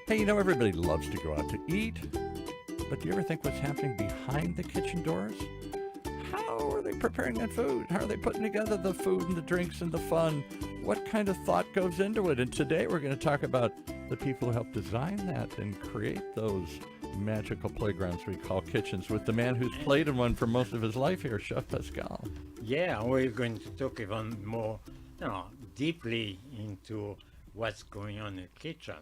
Hey, you know, everybody loves to go out to eat, but do you ever think what's happening behind the kitchen doors? How are they preparing that food? How are they putting together the food and the drinks and the fun? What kind of thought goes into it? And today we're going to talk about the people who help design that and create those magical playgrounds we call kitchens with the man who's played in one for most of his life here, Chef Pascal. Yeah, we're going to talk even more, deeply into what's going on in the kitchen,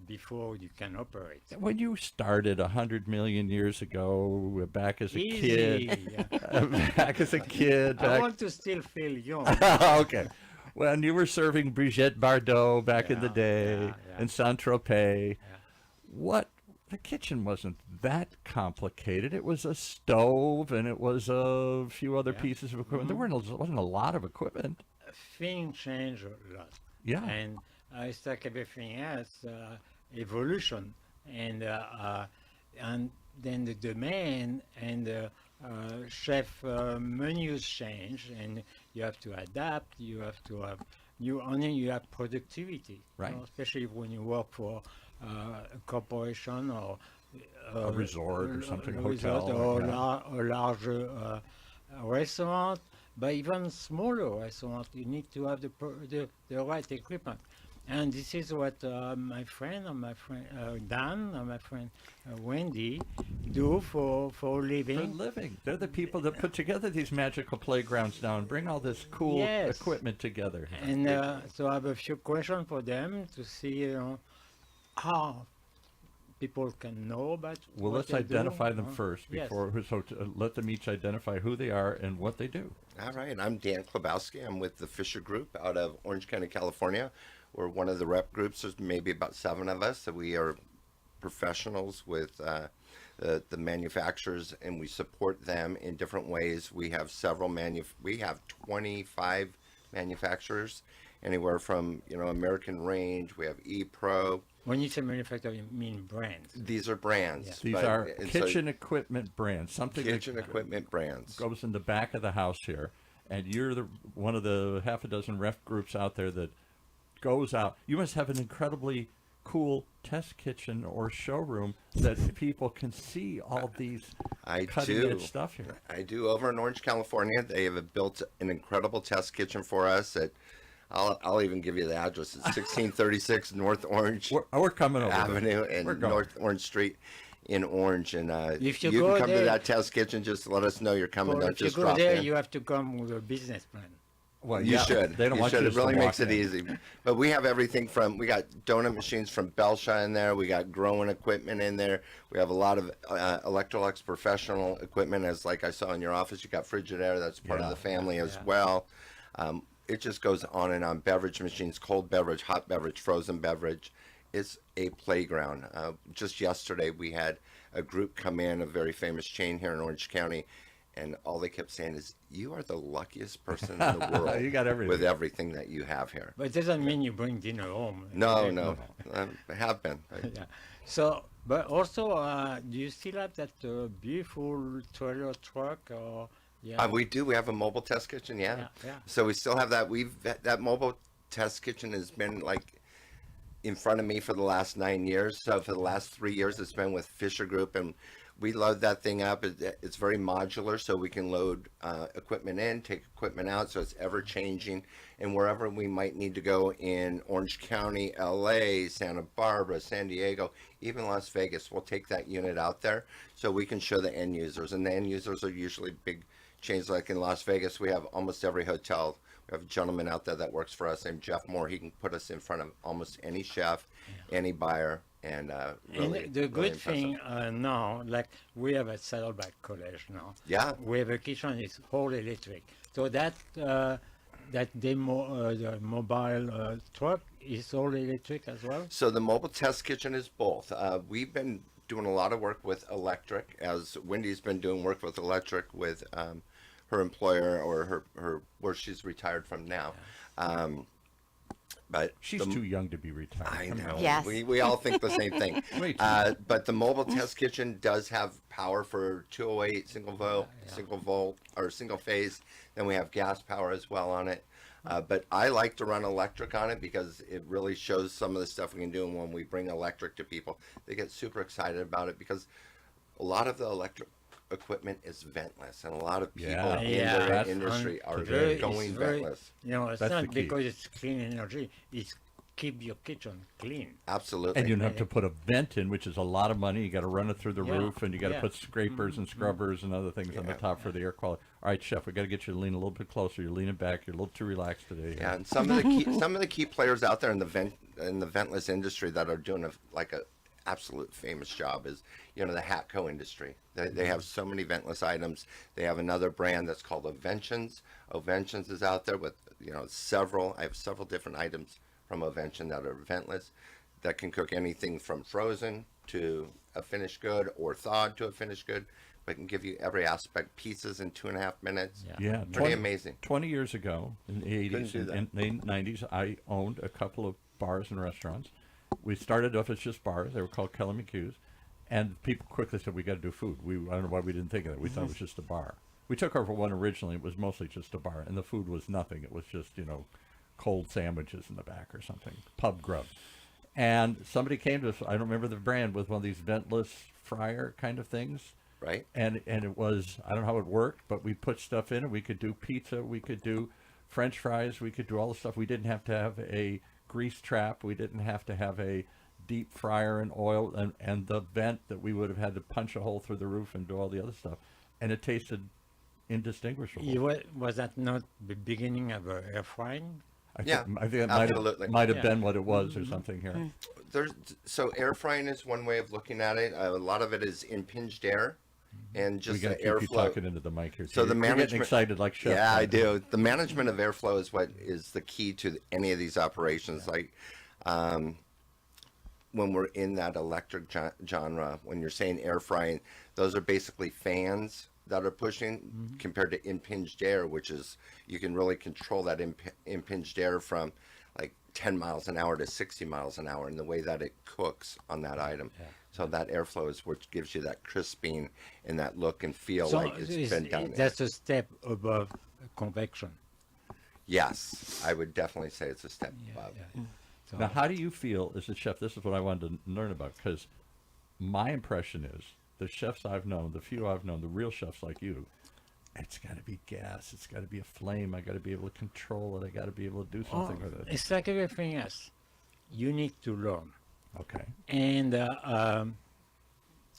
before you can operate. When you started 100 million years ago, back as a Easy, kid, yeah. back as a kid, I want to still feel young. okay. When you were serving Brigitte Bardot back in the day yeah. in Saint-Tropez, the kitchen wasn't that complicated. It was a stove and it was a few other pieces of equipment. There wasn't a lot of equipment. Things change a lot. Yeah. And it's like everything else, evolution. And then the demand and chef menus change, and you have to adapt. You have to have you have productivity, right? Especially when you work for a corporation or a resort or something, a resort hotel, or a large restaurant. But even smaller restaurant, you need to have the right equipment. And this is what my friend Dan and my friend Wendy do for a living. For a living. They're the people that put together these magical playgrounds now and bring all this cool equipment together. And so I have a few questions for them to see how people can know about. Well, let's identify them first before. So let them each identify who they are and what they do. All right, I'm Dan Chlebowski. I'm with the Fisher Group out of Orange County, California. We're one of the rep groups. There's maybe about 7 of us. So we are professionals with the manufacturers, and we support them in different ways. We have we have 25 manufacturers, anywhere from American Range. We have ePro. When you say manufacturer, you mean brands. These are brands. Yeah. These are kitchen equipment brands. Something kitchen equipment brands goes in the back of the house here, and you're one of the half a dozen ref groups out there that goes out. You must have an incredibly cool test kitchen or showroom that people can see all these cutting-edge stuff here. I do. Over in Orange, California, they have built an incredible test kitchen for us at I'll even give you the address. It's 1636 North Orange we're coming over Avenue and North Orange Street in Orange. And if you can come to that test kitchen, just let us know you're coming. Don't just drop in. If you go there, you have to come with a business plan. Well, you should. They don't want you to It really makes it in. easy. But we have everything we got donut machines from Belsha in there. We got growing equipment in there. We have a lot of Electrolux professional equipment, as like I saw in your office. You got Frigidaire. That's part of the family as well. It just goes on and on. Beverage machines, cold beverage, hot beverage, frozen beverage. It's a playground. Just yesterday, we had a group come in, a very famous chain here in Orange County, and all they kept saying is, "You are the luckiest person in the world you got everything. with everything that you have here." But it doesn't mean you bring dinner home. No. I have been. Yeah. So, but also, do you still have that beautiful trailer truck or? Yeah. We do. We have a mobile test kitchen. Yeah. Yeah. So we still have that. That mobile test kitchen has been in front of me for the last 9 years. So for the last 3 years, it's been with Fisher Group, and we load that thing up. It's very modular, so we can load equipment in, take equipment out, so it's ever changing. And wherever we might need to go in Orange County, LA, Santa Barbara, San Diego, even Las Vegas, we'll take that unit out there so we can show the end users. And the end users are usually big chains. Like in Las Vegas, we have almost every hotel. We have a gentleman out there that works for us named Jeff Moore. He can put us in front of almost any chef, any buyer, and really. And the good thing now, like we have at Saddleback College now. Yeah. We have a kitchen. It's all electric. So that the mobile truck is all electric as well. So the mobile test kitchen is both. We've been doing a lot of work with electric, as Wendy's been doing work with electric with her employer or her where she's retired from now. But she's too young to be retired. I know. Yes. We all think the same thing. But the mobile test kitchen does have power for 208 single volt or single phase. Then we have gas power as well on it. But I like to run electric on it because it really shows some of the stuff we can do. And when we bring electric to people, they get super excited about it because a lot of the electric equipment is ventless, and a lot of people Yeah. in Yeah. their That's industry are very- going it's very- ventless. It's That's the not key. because it's clean energy. It's keep your kitchen clean. Absolutely. And you have to put a vent in, which is a lot of money. You got to run it through the Yeah, roof, and you got to yeah. put scrapers and scrubbers and other things on the Yeah. top for the air quality. All right, Chef, we got to get you to lean a little bit closer. You're leaning back. You're a little too relaxed today. Yeah, and some of the key players out there in the ventless industry that are doing a absolute famous job is the Hatco industry. They have so many ventless items. They have another brand that's called Oventions. Oventions is out there with several. I have several different items from Ovention that are ventless that can cook anything from frozen to a finished good or thawed to a finished good. But can give you every aspect, pieces in 2.5 minutes. Yeah. Yeah, Pretty amazing. 20 years ago, in the 80s do and the 90s, I owned a couple of bars and restaurants. We started off as just bars. They were called Kelly McHugh's. And people quickly said, we got to do food. I don't know why we didn't think of that. We thought it was just a bar. We took over one originally. It was mostly just a bar. And the food was nothing. It was just, cold sandwiches in the back or something, pub grub. And somebody came to us, I don't remember the brand, with one of these ventless fryer kind of things. Right? And it was, I don't know how it worked, but we put stuff in and we could do pizza, we could do French fries, we could do all the stuff. We didn't have to have a grease trap. We didn't have to have a deep fryer and oil and the vent that we would have had to punch a hole through the roof and do all the other stuff. And it tasted indistinguishable. Was that not the beginning of air frying? I Yeah, think it absolutely. might have Yeah. been what it was or something here. So air frying is one way of looking at it. A lot of it is impinged air and We just got the to keep you airflow. talking into the mic here. So too. the You're getting management- excited like Chef. Yeah, I right? do. The management of airflow is what is the key to any of these operations. Like when we're in that electric genre, when you're saying air frying, those are basically fans that are pushing compared to impinged air, which is you can really control that impinged air from like 10 miles an hour to 60 miles an hour in the way that it cooks on that item. Yeah. So that airflow is what gives you that crisping and that look and feel like it's been done. That's a step above convection. Yes, I would definitely say it's a step Yeah, above. yeah. So, Now, how do you feel as a chef? This is what I wanted to learn about, because my impression is the chefs I've known, the few I've known, the real chefs like you, it's got to be gas. It's got to be a flame. I got to be able to control it. I got to be able to do something with it. it's like everything else. You need to learn. Okay. And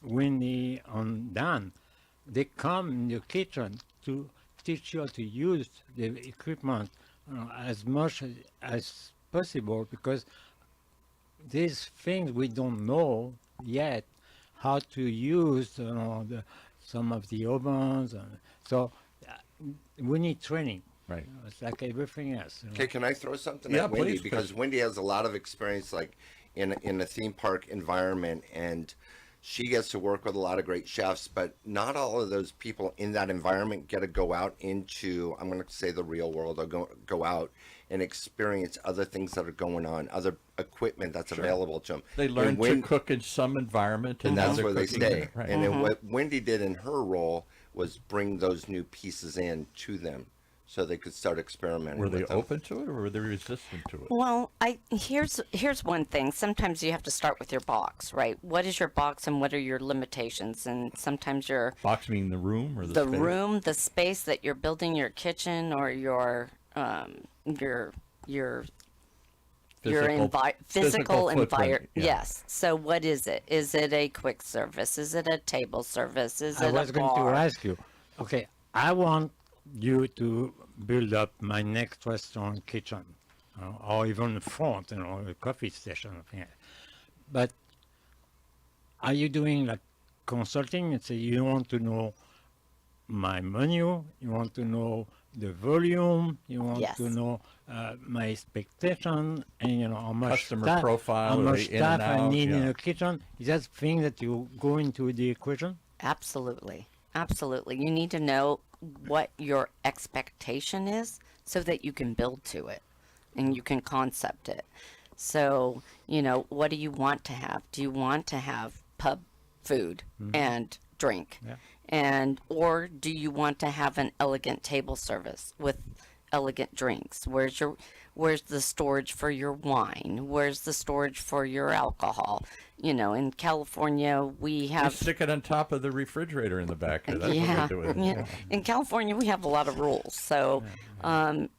Winnie and Dan, they come in your kitchen to teach you how to use the equipment as much as possible, because these things we don't know yet how to use some of the ovens, and so we need training. Right. It's like everything else. Okay, can I throw something Yeah, at Wendy? please, Because Chris. Wendy has a lot of experience like in a theme park environment, and she gets to work with a lot of great chefs, but not all of those people in that environment get to go out into, I'm going to say, the real world, or go out and experience other things that are going on, other equipment that's available to them. They learn to cook in some environment, And now that's they're where they cooking stay. there. Right. And then what Wendy did in her role was bring those new pieces in to them so they could start experimenting Were they with them. open to it, or were they resistant to it? Well, here's one thing. Sometimes you have to start with your box, right? What is your box and what are your limitations? And sometimes Box meaning the room or the the space? room, the space that you're building your kitchen or your physical environment. footprint, yeah. Yes. So what is it? Is it a quick service? Is it a table service? Is I it was a going bar? to ask you, okay, I want you to build up my next restaurant kitchen, or even the front, a coffee station. But are you doing like consulting? And say you want to know my menu, you want to know the volume, you want Yes. to know my expectation, and how much Customer staff, profile, how are much they in staff and I out? need in Yeah. the kitchen. Is that thing that you go into the equation? Absolutely. Absolutely. You need to know what your expectation is so that you can build to it and you can concept it. So, what do you want to have? Do you want to have pub food and drink? Yeah. Or do you want to have an elegant table service with elegant drinks? Where's the storage for your wine? Where's the storage for your alcohol? In California, we You have, stick it on top of the refrigerator in the back here. That's yeah, what we do with it. yeah. In California, we have a lot of rules. So, and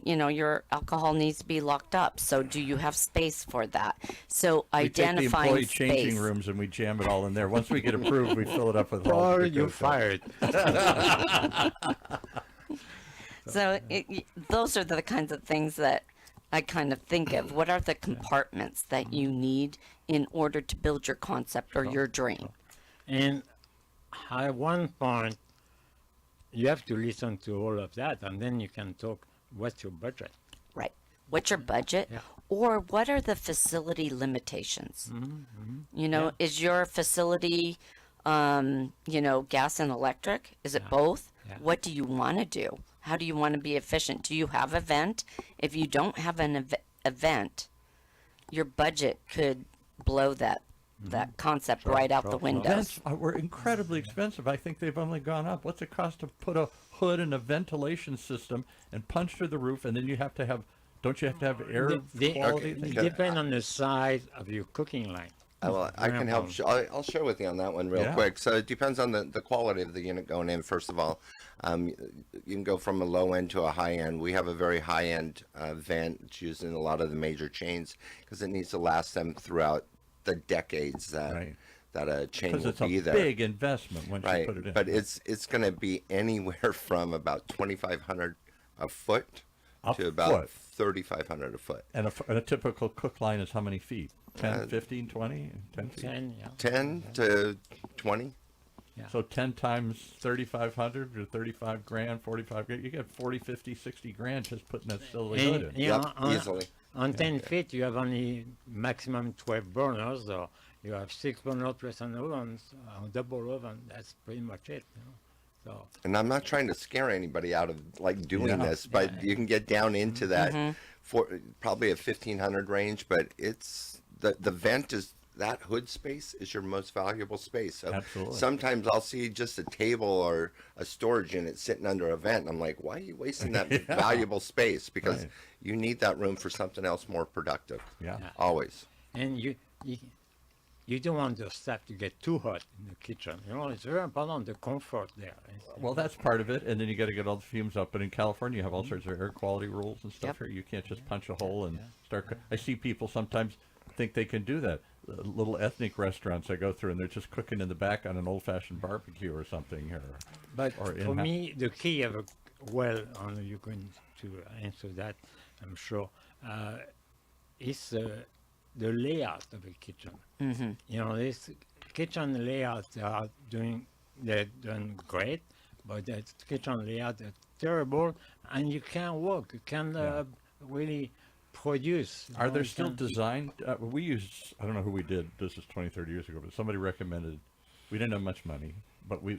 your alcohol needs to be locked up. So, do you have space for that? So, We take the identifying employee space. changing rooms and we jam it all in there. Once we get approved, we fill it up with all Or the you're goes fired. So, those are the kinds of things that I kind of think of. What are the compartments that you need in order to build your concept or your dream? And at one point, you have to listen to all of that, and then you can talk. What's your budget? Right. What's your budget? Yeah. Or what are the facility limitations? Is your facility, gas and electric? Is it both? Yeah. What do you want to do? How do you want to be efficient? Do you have event? If you don't have an event, your budget could blow that concept right out the windows. Vents were incredibly expensive. I think they've only gone up. What's it cost to put a hood and a ventilation system and punch through the roof, and then you have to have, don't you have to have air quality? It things? depends on the size of your cooking line. I can help. I'll share with you on that one real Yeah. quick. So it depends on the quality of the unit going in. First of all, you can go from a low end to a high end. We have a very high end vent. It's used in a lot of the major chains because it needs to last them throughout the decades that Right. that a chain Because will it's a be there. big investment once you Right, put it in. but it's going to be anywhere from about 2,500 a foot A to about foot. 3,500 a foot. And a typical cook line is how many feet? 10, Uh, 15, 20? 10 feet? 10, yeah. 10 to 20. So 10 times 3,500 or 35 grand, 45 grand. You get 40, 50, 60 grand just putting that silly hood in. Yeah, Yep, easily. on 10 feet, you have only maximum 12 burners, so you have 6 burners plus an oven, a double oven. That's pretty much it. So And I'm not trying to scare anybody out of like doing Yeah. this, but you can get down into that for probably a 1,500 range. But it's the vent is that hood space is your most valuable space. So Absolutely. sometimes I'll see just a table or a storage unit sitting under a vent. And I'm like, why are you wasting that valuable space? Because Right. you need that room for something else more productive. Yeah. Always. and you don't want the stuff to get too hot in the kitchen. It's very important the comfort there. Well, that's part of it, and then you got to get all the fumes up. But in California, you have all sorts of air quality rules and stuff Yep. here. You can't just punch a hole and start. I see people sometimes think they can do that. Little ethnic restaurants I go through, and they're just cooking in the back on an old-fashioned barbecue or something here. But Or for in-house. me, the key of you're going to answer that, I'm sure, is the layout of the kitchen. This kitchen layout they're doing great, but the kitchen layout is terrible, and you can't work. You can't really produce. Are there You still can't- design? We used, I don't know who we did, this is 20, 30 years ago, but somebody recommended, we didn't have much money, but we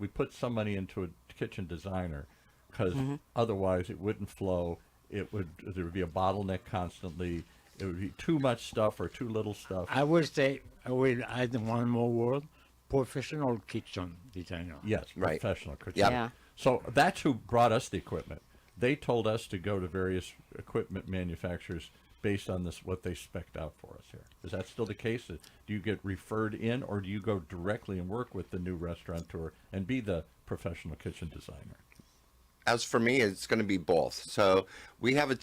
put some money into a kitchen designer because otherwise it wouldn't flow. There would be a bottleneck constantly. It would be too much stuff or too little stuff. I will say, I will add one more word, professional kitchen designer. Yes, Right. professional kitchen. Yep. Yeah. So that's who brought us the equipment. They told us to go to various equipment manufacturers based on what they spec'd out for us here. Is that still the case? Do you get referred in, or do you go directly and work with the new restaurateur and be the professional kitchen designer? As for me, it's going to be both. So we have a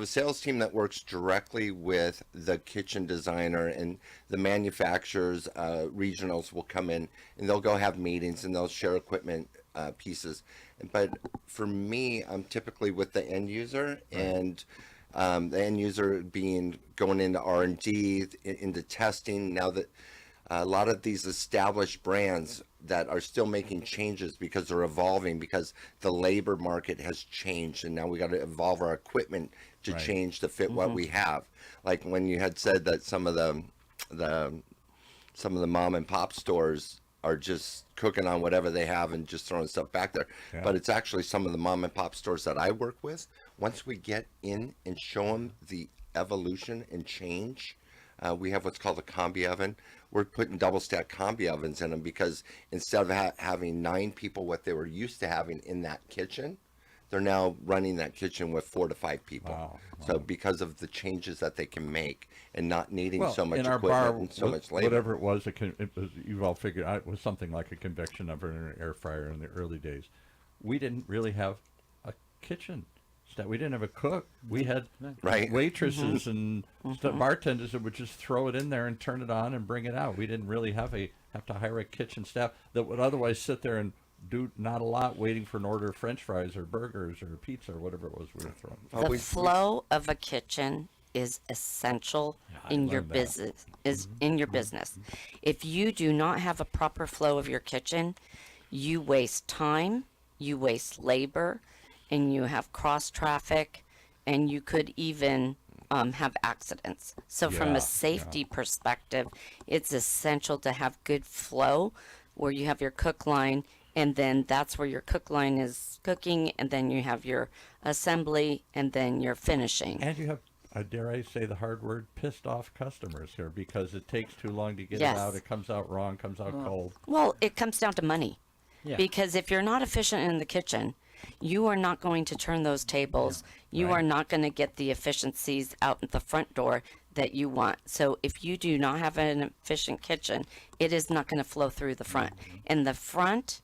sales team that works directly with the kitchen designer, and the manufacturers, regionals will come in and they'll go have meetings and they'll share equipment pieces. But for me, I'm typically with the end user, and the end user going into R&D, into testing. Now that a lot of these established brands that are still making changes because they're evolving, because the labor market has changed, and now we got to evolve our equipment to Right. change to fit what we have. Like when you had said that some of the mom and pop stores are just cooking on whatever they have and just throwing stuff back there. Yeah. But it's actually some of the mom and pop stores that I work with. Once we get in and show them the evolution and change, we have what's called a combi oven. We're putting double stack combi ovens in them because instead of having 9 people, what they were used to having in that kitchen, they're now running that kitchen with 4 to 5 people. Wow, So because of the changes that they can make and not needing Well, so much in our equipment bar, and so much labor. whatever it was, it was, you've all figured out, it was something like a convection oven or an air fryer in the early days. We didn't really have a kitchen. We didn't have a cook. We had Right. waitresses and bartenders that would just throw it in there and turn it on and bring it out. We didn't really have to hire a kitchen staff that would otherwise sit there and do not a lot, waiting for an order of French fries or burgers or pizza or whatever it was we were throwing. Well, The flow of a kitchen is essential in your learned that. business. In your business. If you do not have a proper flow of your kitchen, you waste time, you waste labor, and you have cross traffic, and you could even have accidents. So from Yeah, a safety perspective, it's essential to have good flow where you have your cook line, and then that's where your cook line is cooking, and then you have your assembly, and then your finishing. And you have, dare I say the hard word, pissed off customers here because it takes too long to get Yes. it out. It comes out wrong, comes out cold. Well, it comes down to money. Yeah. Because if you're not efficient in the kitchen, you are not going to turn those tables. You Right. are not going to get the efficiencies out at the front door that you want. So if you do not have an efficient kitchen, it is not going to flow through the front. And the front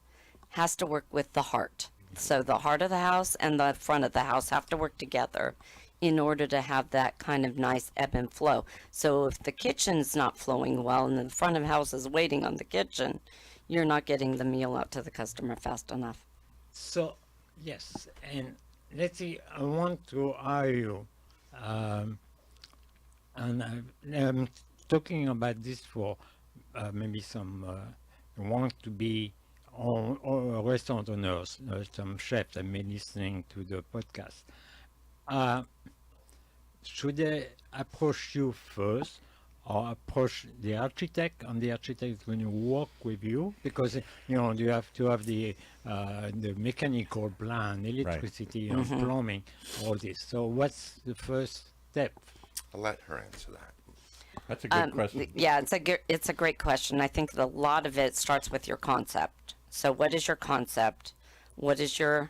has to work with the heart. So the heart of the house and the front of the house have to work together in order to have that kind of nice ebb and flow. So if the kitchen's not flowing well and the front of the house is waiting on the kitchen, you're not getting the meal out to the customer fast enough. So, yes, and let's see, I want to ask you, and I'm talking about this for maybe some want to be or restaurant owners, some chefs that may be listening to the podcast. Should they approach you first or approach the architect, and the architect is going to work with you? Because you have to have the mechanical plan, electricity, plumbing, all this. So what's the first step? I'll let her answer that. That's a good question. Yeah, it's a great question. I think that a lot of it starts with your concept. So what is your concept? What is your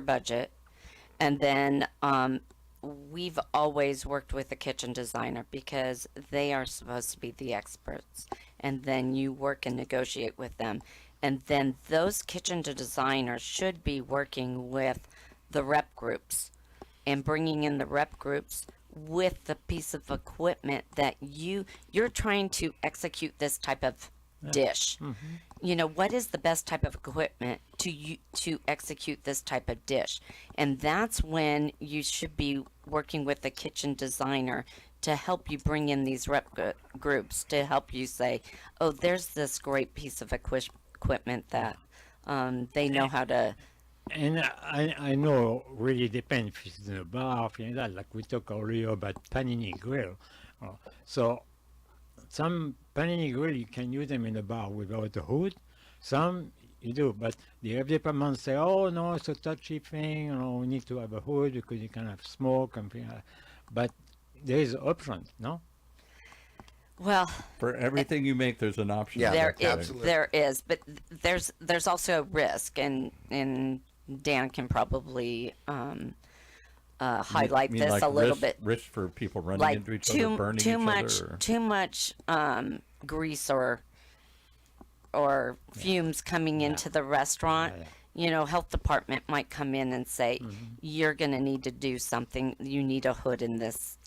budget? And then we've always worked with a kitchen designer because they are supposed to be the experts. And then you work and negotiate with them. And then those kitchen designers should be working with the rep groups and bringing in the rep groups with the piece of equipment that you're trying to execute this type of dish. What is the best type of equipment to execute this type of dish? And that's when you should be working with the kitchen designer to help you bring in these rep groups to help you say, oh, there's this great piece of equipment that they know how to. And I know really depends if it's in a bar or something like that. Like we talked earlier about panini grill. So some panini grill you can use them in a bar without a hood. Some you do, but the health department say, oh no, it's a touchy thing. We need to have a hood because you can have smoke and things like that. But there is options, no? Well, For everything you make, there's an option. Yeah, there is, absolutely. there is, but there's also a risk, and Dan can probably highlight You mean this like a little risk, bit. risk for people running Like into each other, burning too each much other. too much grease or fumes coming into the restaurant. Health department might come in and say, you're going to need to do something. You need a hood in this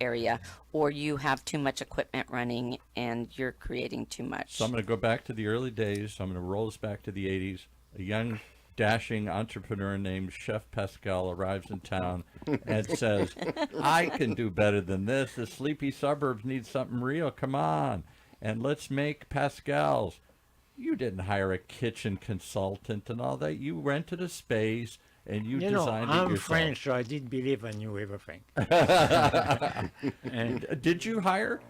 area, or you have too much equipment running and you're creating too much. So I'm going to go back to the early days. I'm going to roll us back to the 80s. A young, dashing entrepreneur named Chef Pascal arrives in town and says, I can do better than this. The sleepy suburbs need something real. Come on. And let's make Pascal's. You didn't hire a kitchen consultant and all that. You rented a space and you designed it I'm yourself. French, so I did believe I knew everything. And Did you hire?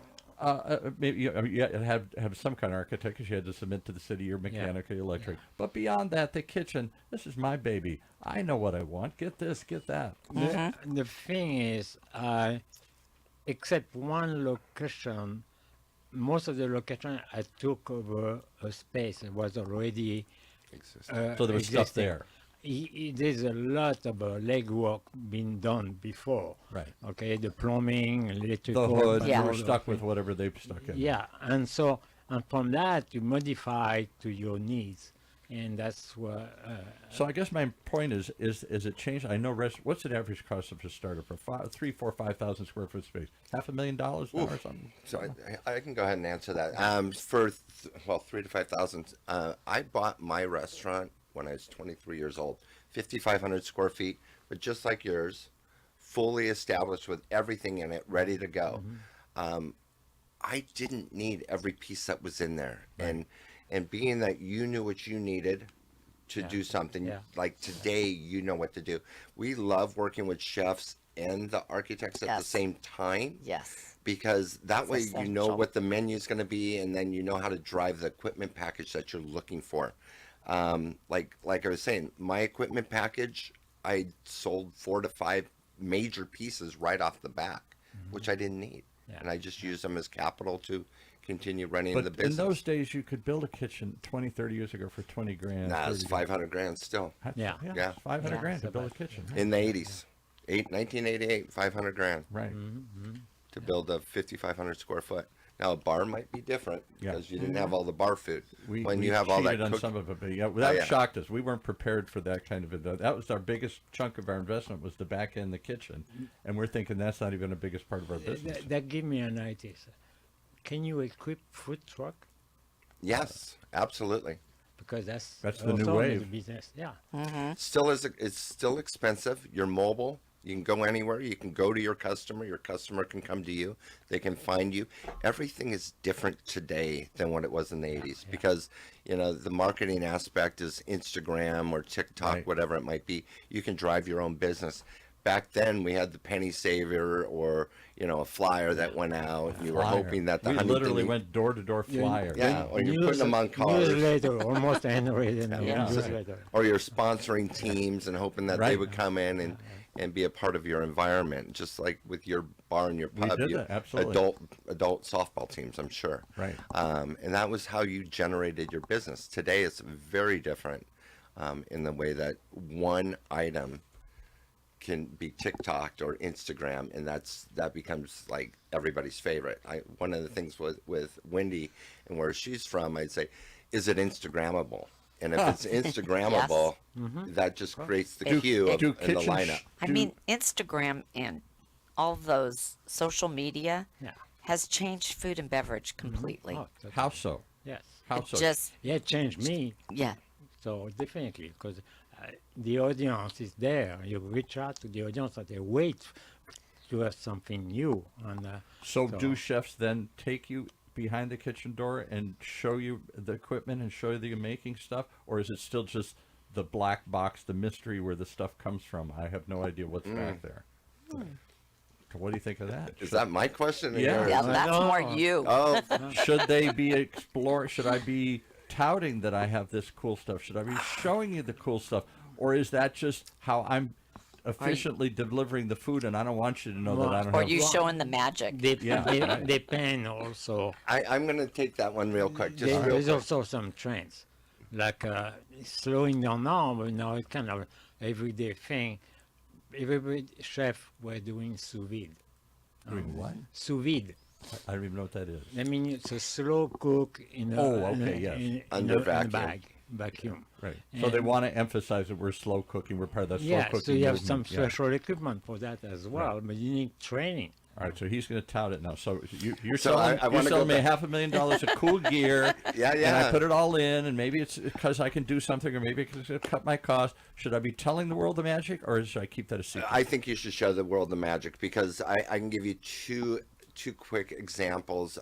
Maybe you have some kind of architect because you had to submit to the city your mechanical, electric. But beyond that, the kitchen. This is my baby. I know what I want. Get this, get that. the thing is, except one location, most of the location I took over a space that was already So there was stuff existing. there. there's a lot of legwork being done before. Right. Okay, the plumbing, The electrical. hood, and Yeah. you all were of stuck that. with whatever they stuck in. Yeah, and so and from that you modify to your needs, and that's what. So I guess my point is it changed? I know what's the average cost of a starter for 5,000 square foot space? $500,000 now or something? So I can go ahead and answer that. For 3 to 5,000. I bought my restaurant when I was 23 years old, 5,500 square feet, but just like yours, fully established with everything in it, ready to go. I didn't need every piece that was in there, and being that you knew what you needed to Yeah. do something, Yeah. like today, you know what to do. We love working with chefs and the architects at the Yes. same time Yes. because that way you know essential. what the menu is going to be, and then you know how to drive the equipment package that you're looking for. Like I was saying, my equipment package, I sold 4 to 5 major pieces right off the bat, which I didn't need, Yeah. and I just used them as capital to continue running But the business. in those days, you could build a kitchen 20, 30 years ago for 20 grand. Nah, it's 30 grand. 500 grand still Yeah. Yeah, Yeah. 500 Yeah. grand to So build a about- kitchen. in the 80s. 1988, 500 grand Right. to build a 5,500 square foot. Now a bar might be different Yeah. because you didn't have all the bar food. We you have all that cheated on cook- some of it, but yeah, that yeah. shocked us. We weren't prepared for that kind of event. That was our biggest chunk of our investment was the back end, the kitchen, and we're thinking that's not even the biggest part of our business. That give me an idea. Sir. Can you equip food truck? Yes, absolutely. Because that's the new also wave. the business. Yeah. Still it's still expensive. You're mobile. You can go anywhere. You can go to your customer. Your customer can come to you. They can find you. Everything is different today than what it was in the 80s because, the marketing aspect is Instagram or TikTok, Right. whatever it might be. You can drive your own business. Back then, we had the penny saver or, a flyer that went out. And you were Flyer. hoping that the we Huntington... literally went door to door flyer. Yeah, or you're putting them on cars. Newsletter, almost handwritten Yeah. newsletter. Or you're sponsoring teams and hoping that they Right. would come in and be a part of your environment, just like with your bar and your We pub. did you- that, absolutely. Adult softball teams, I'm sure. Right. And that was how you generated your business. Today it's very different in the way that one item can be TikToked or Instagram, and that becomes like everybody's favorite. One of the things with Wendy and where she's from, I'd say, is it Instagrammable? And if it's Instagrammable, that just creates the queue Do in the kitchens- lineup. I mean, Instagram and all those social media Yeah. has changed food and beverage completely. Oh, that- How so? yes. How It so? just, Yeah, it changed me. yeah. So definitely, because the audience is there. You reach out to the audience and they wait to have something new. And So do chefs then take you behind the kitchen door and show you the equipment and show you the making stuff, or is it still just the black box, the mystery where the stuff comes from? I have no idea what's back there. What do you think of that? Is that my question? or Yeah. yours? Yeah, that's no. more you. Oh, Should they be should I be touting that I have this cool stuff? Should I be showing you the cool stuff? Or is that just how I'm efficiently delivering the food and I don't want you to know that I don't Or have you showing the magic. Yeah. depend also. I'm going to take that one real quick. Just real There's quick. also some trends, like slowing down now, but now it's kind of everyday thing. Every chef were doing sous vide. doing what? Sous vide. I don't even know what that is. I mean, it's a slow cook in a, Oh, in a- okay, yes. in Under a, in a vacuum. vacuum. Right. So they And- want to emphasize that we're slow cooking. We're part of that slow Yeah, cooking so you have some movement. Yeah. special equipment for that as well, but you need training. All right, so he's going to tout it now. So you're So selling, I you're wanna go selling me back- $500,000 of cool gear. Yeah, And yeah. I put it all in, and maybe it's because I can do something, or maybe it's going to cut my cost. Should I be telling the world the magic, or should I keep that a secret? I think you should show the world the magic because I can give you two quick examples.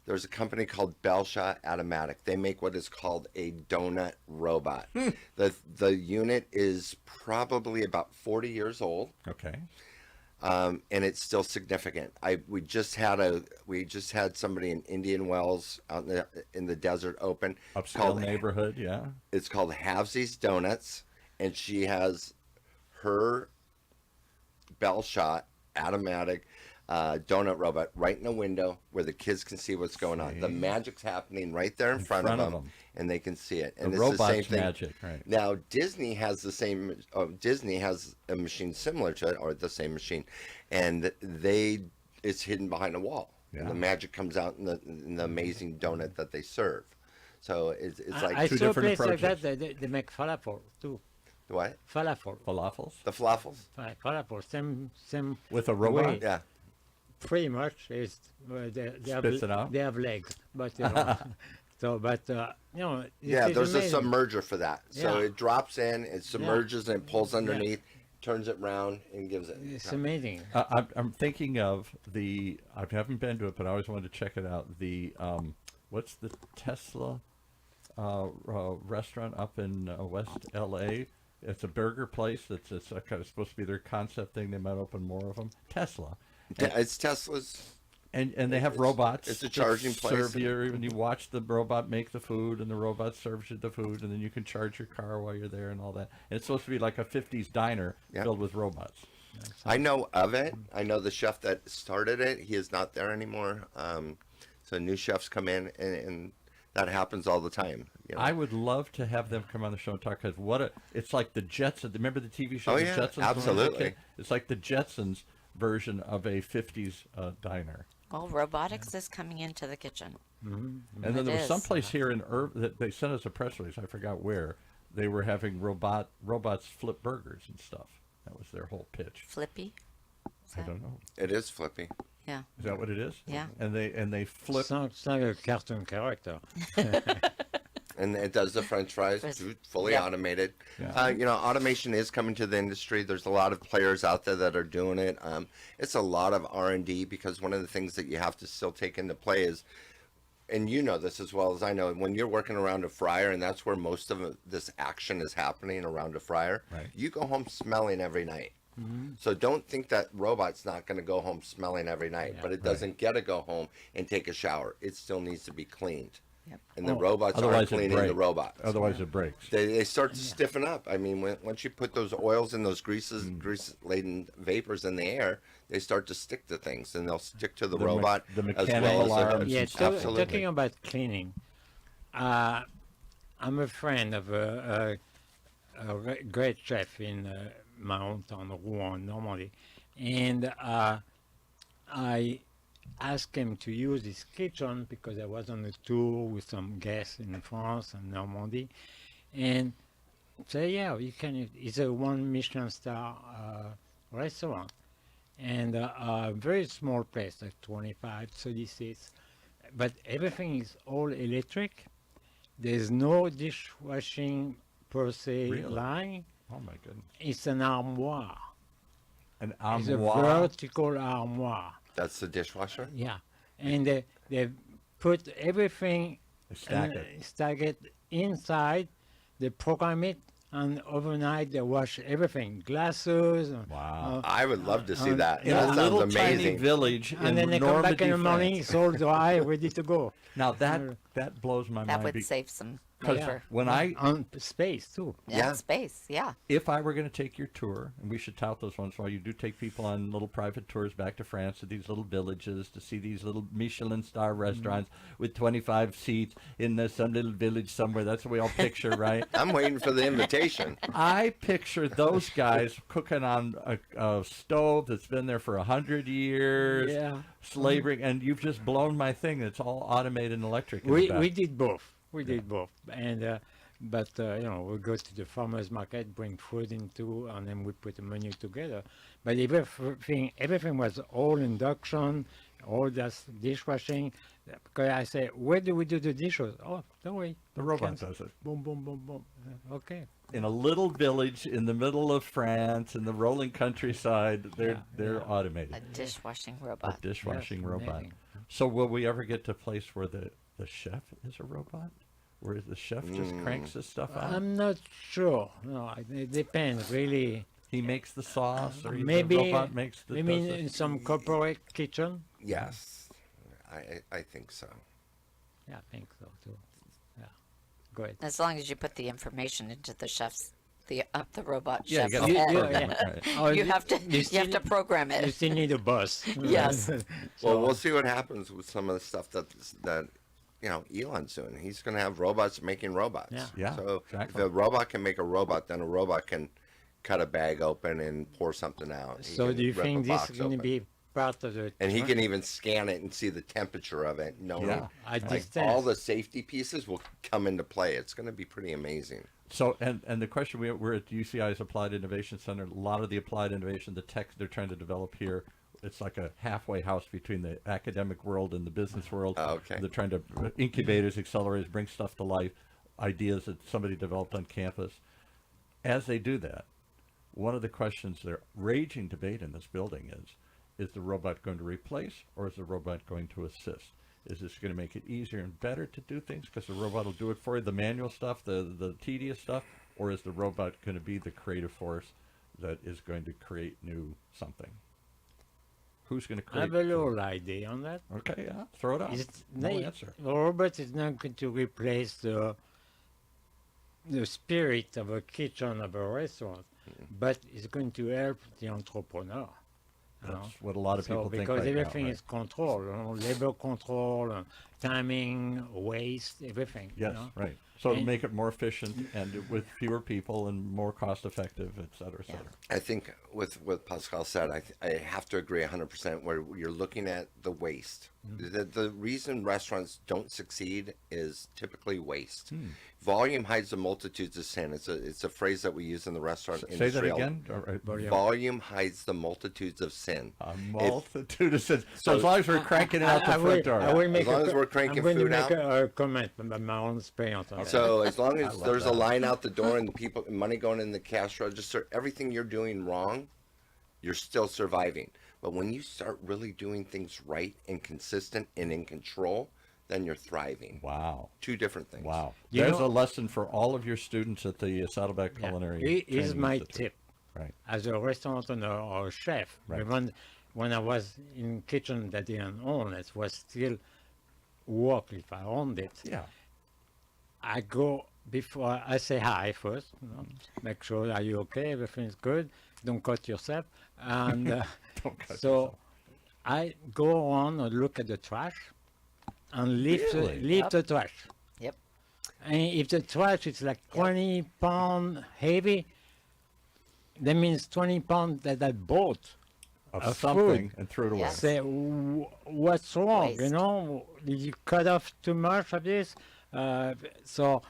There's a company called Belsha Automatic. They make what is called a donut robot. The unit is probably about 40 years old, Okay. and it's still significant. We just had somebody in Indian Wells out in the desert open. Upscale neighborhood, yeah. It's called Halvesies Donuts, and she has her Bell Shot Automatic donut robot right in the window where the kids can see what's going on. The See? magic's happening right there in front of them, and they can see it. And The it's the same robot's thing. magic, right? Now Disney has the same. Disney has a machine similar to it, or the same machine, and it's hidden behind a wall. And Yeah. the magic comes out in the amazing donut that they serve. So it's like I two saw a different place like that. approaches. They make falafel too. what? Falafel. Falafels The falafels. Falafel. Same with a robot. way. Yeah. Pretty much is they have Spits it out? they have legs, but it Yeah, is there's amazing. a submerger for that. So Yeah. it drops in, it submerges, and it pulls underneath, turns it round, and gives it. It's amazing. I'm thinking of the. I haven't been to it, but I always wanted to check it out. The what's the Tesla restaurant up in West LA? It's a burger place. It's kind of supposed to be their concept thing. They might open more of them. Tesla. It's Tesla's. And they have robots. it's a that charging place. Serve you, and you watch the robot make the food, and the robot serves you the food, and then you can charge your car while you're there and all that. And it's supposed to be like a '50s diner Yeah. filled with robots. I know of it. I know the chef that started it. He is not there anymore. So new chefs come in, and that happens all the time. You know? I would love to have them come on the show and talk, because it's like the Jetsons. Remember the TV show Oh, The yeah, Jetsons? when I was a absolutely. kid? It's like the Jetsons version of a '50s diner. Well, robotics is coming into the kitchen. And then It there was is. someplace here in that they sent us a press release. I forgot where. They were having robots flip burgers and stuff. That was their whole pitch. Flippy. Is I that- don't know. It is flippy. Yeah. Is that what it is? Yeah. And they flip. It's like a cartoon character. And it does the French fries, fully Yeah. automated. Yeah. Automation is coming to the industry. There's a lot of players out there that are doing it. It's a lot of R&D, because one of the things that you have to still take into play is, and you know this as well as I know, when you're working around a fryer, and that's where most of this action is happening, around a fryer, Right. you go home smelling every night. So don't think that robot's not going to go home smelling every night, Yeah. but it doesn't get to go home and take a shower. It still needs to be cleaned. Yep. And the robots aren't Otherwise it cleaning the breaks. robots. Otherwise it breaks. They start to stiffen up. I mean, once you put those oils and those grease-laden vapors in the air, they start to stick to things, and they'll stick to the robot the as mechanical well as arms Yeah, and stuff. absolutely. talking about cleaning, I'm a friend of a great chef in my hometown, Rouen, Normandy, and I asked him to use his kitchen because I was on a tour with some guests in France and Normandy, and say, yeah, you can. It's a one Michelin star restaurant, and a very small place, like 25, 30 seats, but everything is all electric. There's no dishwashing per se Really? line. Oh my goodness. It's an armoire. An It's a armoire. vertical armoire. That's the dishwasher. Yeah, and they put everything Stack it. stack it inside. They program it, and overnight they wash everything, glasses. Wow. I would love to see And- that. In That a sounds little tiny amazing. village in and then they come Normandy, back in the morning, France. it's all dry, ready to go. Now that blows my That mind. would save some 'cause paper. when I On space too. Yeah. Space. Yeah. if I were going to take your tour, and we should tout those once in a while, you do take people on little private tours back to France to these little villages to see these little Michelin star restaurants with 25 seats in some little village somewhere. That's what we all picture, right? I'm waiting for the invitation. I picture those guys cooking on a stove that's been there for 100 years, Yeah. slavering, and you've just blown my thing. It's all automated and electric. in the We back. did both. We did both, and but we go to the farmers market, bring food into, and then we put a menu together. But everything was all induction, all that dishwashing. Because I say, where do we do the dishes? Oh, don't worry, The we robot can- does it. Boom, boom, boom, boom. Okay. In a little village in the middle of France, in the rolling countryside, they're Yeah. automated. A dishwashing A robot. dishwashing Yes, robot. amazing. So will we ever get to a place where the chef is a robot? Where the chef just cranks this stuff out? I'm not sure. No, it depends really. He makes the sauce, or Maybe the robot makes the. maybe does the- in some corporate kitchen. Yes, I think so. Yeah, I think so too. Yeah, go ahead. As long as you put the information into the chef's the robot Yeah, you chef's gotta head. program it, right. Oh, You have to you you have to program You it. still need a boss. Yes. Well, we'll see what happens with some of the stuff that Elon's doing. He's going to have robots making robots. Yeah. Yeah, So exactly. if a robot can make a robot, then a robot can cut a bag open and pour something out. He So can do you rip a think this box is going to open. be part of the? And he can even scan it and see the temperature of it. Yeah. At Like distance. all the safety pieces will come into play. It's going to be pretty amazing. So, and the question, we're at UCI's Applied Innovation Center. A lot of the applied innovation, the tech they're trying to develop here, it's like a halfway house between the academic world and the business world. Oh, okay. They're trying to incubators, accelerators, bring stuff to life, ideas that somebody developed on campus. As they do that, one of the questions, they're raging debate in this building is the robot going to replace, or is the robot going to assist? Is this going to make it easier and better to do things because the robot will do it for you, the manual stuff, the tedious stuff, or is the robot going to be the creative force that is going to create new something? Who's going to I create? have a little idea on that. Okay, yeah, throw it out. No answer. The robot is not going to replace the spirit of a kitchen of a restaurant, but it's going to help the entrepreneur. you know. That's what a lot of people think because right now, everything right? is control, labor control, timing, waste, everything. Yes, right. So to And- make it more efficient and with fewer people and more cost effective, et cetera, et cetera. I think with what Pascal said, I have to agree 100% where you're looking at the waste. The reason restaurants don't succeed is typically waste. Volume hides the multitudes of sin. It's a phrase that we use in the restaurant Say industry. that again. All right. Volume hides the multitudes of sin. A multitude of sins. So as long as we're cranking it out the I will, front door. I will make long a, as we're cranking I'm going food to make out. a comment about my own experience on that. So as long as love there's a that. line out the door and the people money going in the cash register, everything you're doing wrong, you're still surviving. But when you start really doing things right and consistent and in control, then you're thriving. Wow. Two different things. Wow. You There's know- a lesson for all of your students at the Saddleback Yeah. Culinary. Here's Training my Institute. tip. Right. As a restaurant owner or chef, Right. when I was in kitchen that didn't own, it was still work if I owned it. Yeah. I go before I say hi first, make sure are you okay, everything's good, don't cut yourself, and Don't cut so yourself. I go on and look at the trash and lift Really? lift the trash. Yep. And if the trash is like 20 pound heavy, that means 20 pounds that I bought. Of of something food. and threw it away. Yes. Say, what's wrong? You Waste. know, did you cut off too much of this? So,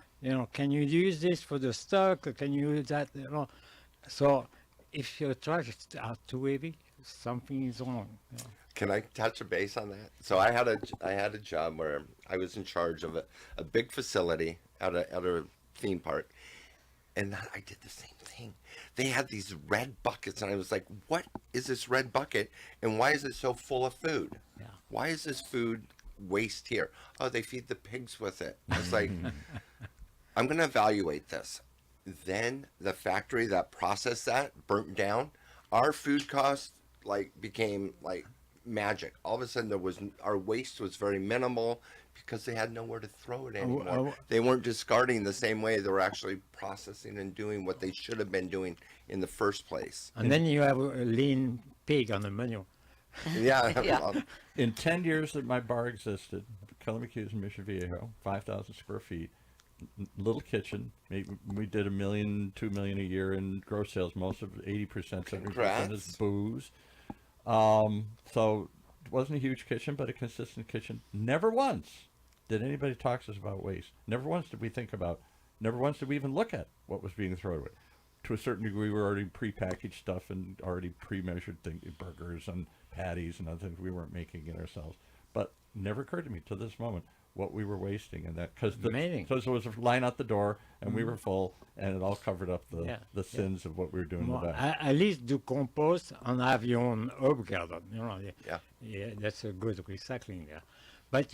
can you use this for the stock? Or can you use that? So, if your trash is too heavy, something is wrong. Can I touch a base on that? So I had a job where I was in charge of a big facility at a theme park, and I did the same thing. They had these red buckets, and I was like, "What is this red bucket, and why is it so full of food? Yeah. Why is this food waste here? Oh, they feed the pigs with it." I was like, "I'm going to evaluate this." Then the factory that processed that burnt down. Our food costs became magic. All of a sudden, our waste was very minimal because they had nowhere to throw it anymore. They weren't discarding the same way. They were actually processing and doing what they should have been doing in the first place. And then you have a lean pig on the menu. Yeah. Yeah. In 10 years that my bar existed, Chlebowski in Mission Viejo, 5,000 square feet, little kitchen. Maybe we did $1 million, $2 million a year in gross sales. Most of 80%, 70% is Congrats. booze. So it wasn't a huge kitchen, but a consistent kitchen. Never once did anybody talk to us about waste. Never once did we think about. Never once did we even look at what was being thrown away. To a certain degree, we were already prepackaged stuff and already pre-measured things, burgers and patties and other things. We weren't making it ourselves. But never occurred to me to this moment what we were wasting in that, because Amazing. there was a line out the door and we were full, and it all covered up the Yeah, sins of what we were doing in the Well, back. at least do compost and have your own herb garden. Yeah. That's a good recycling there. But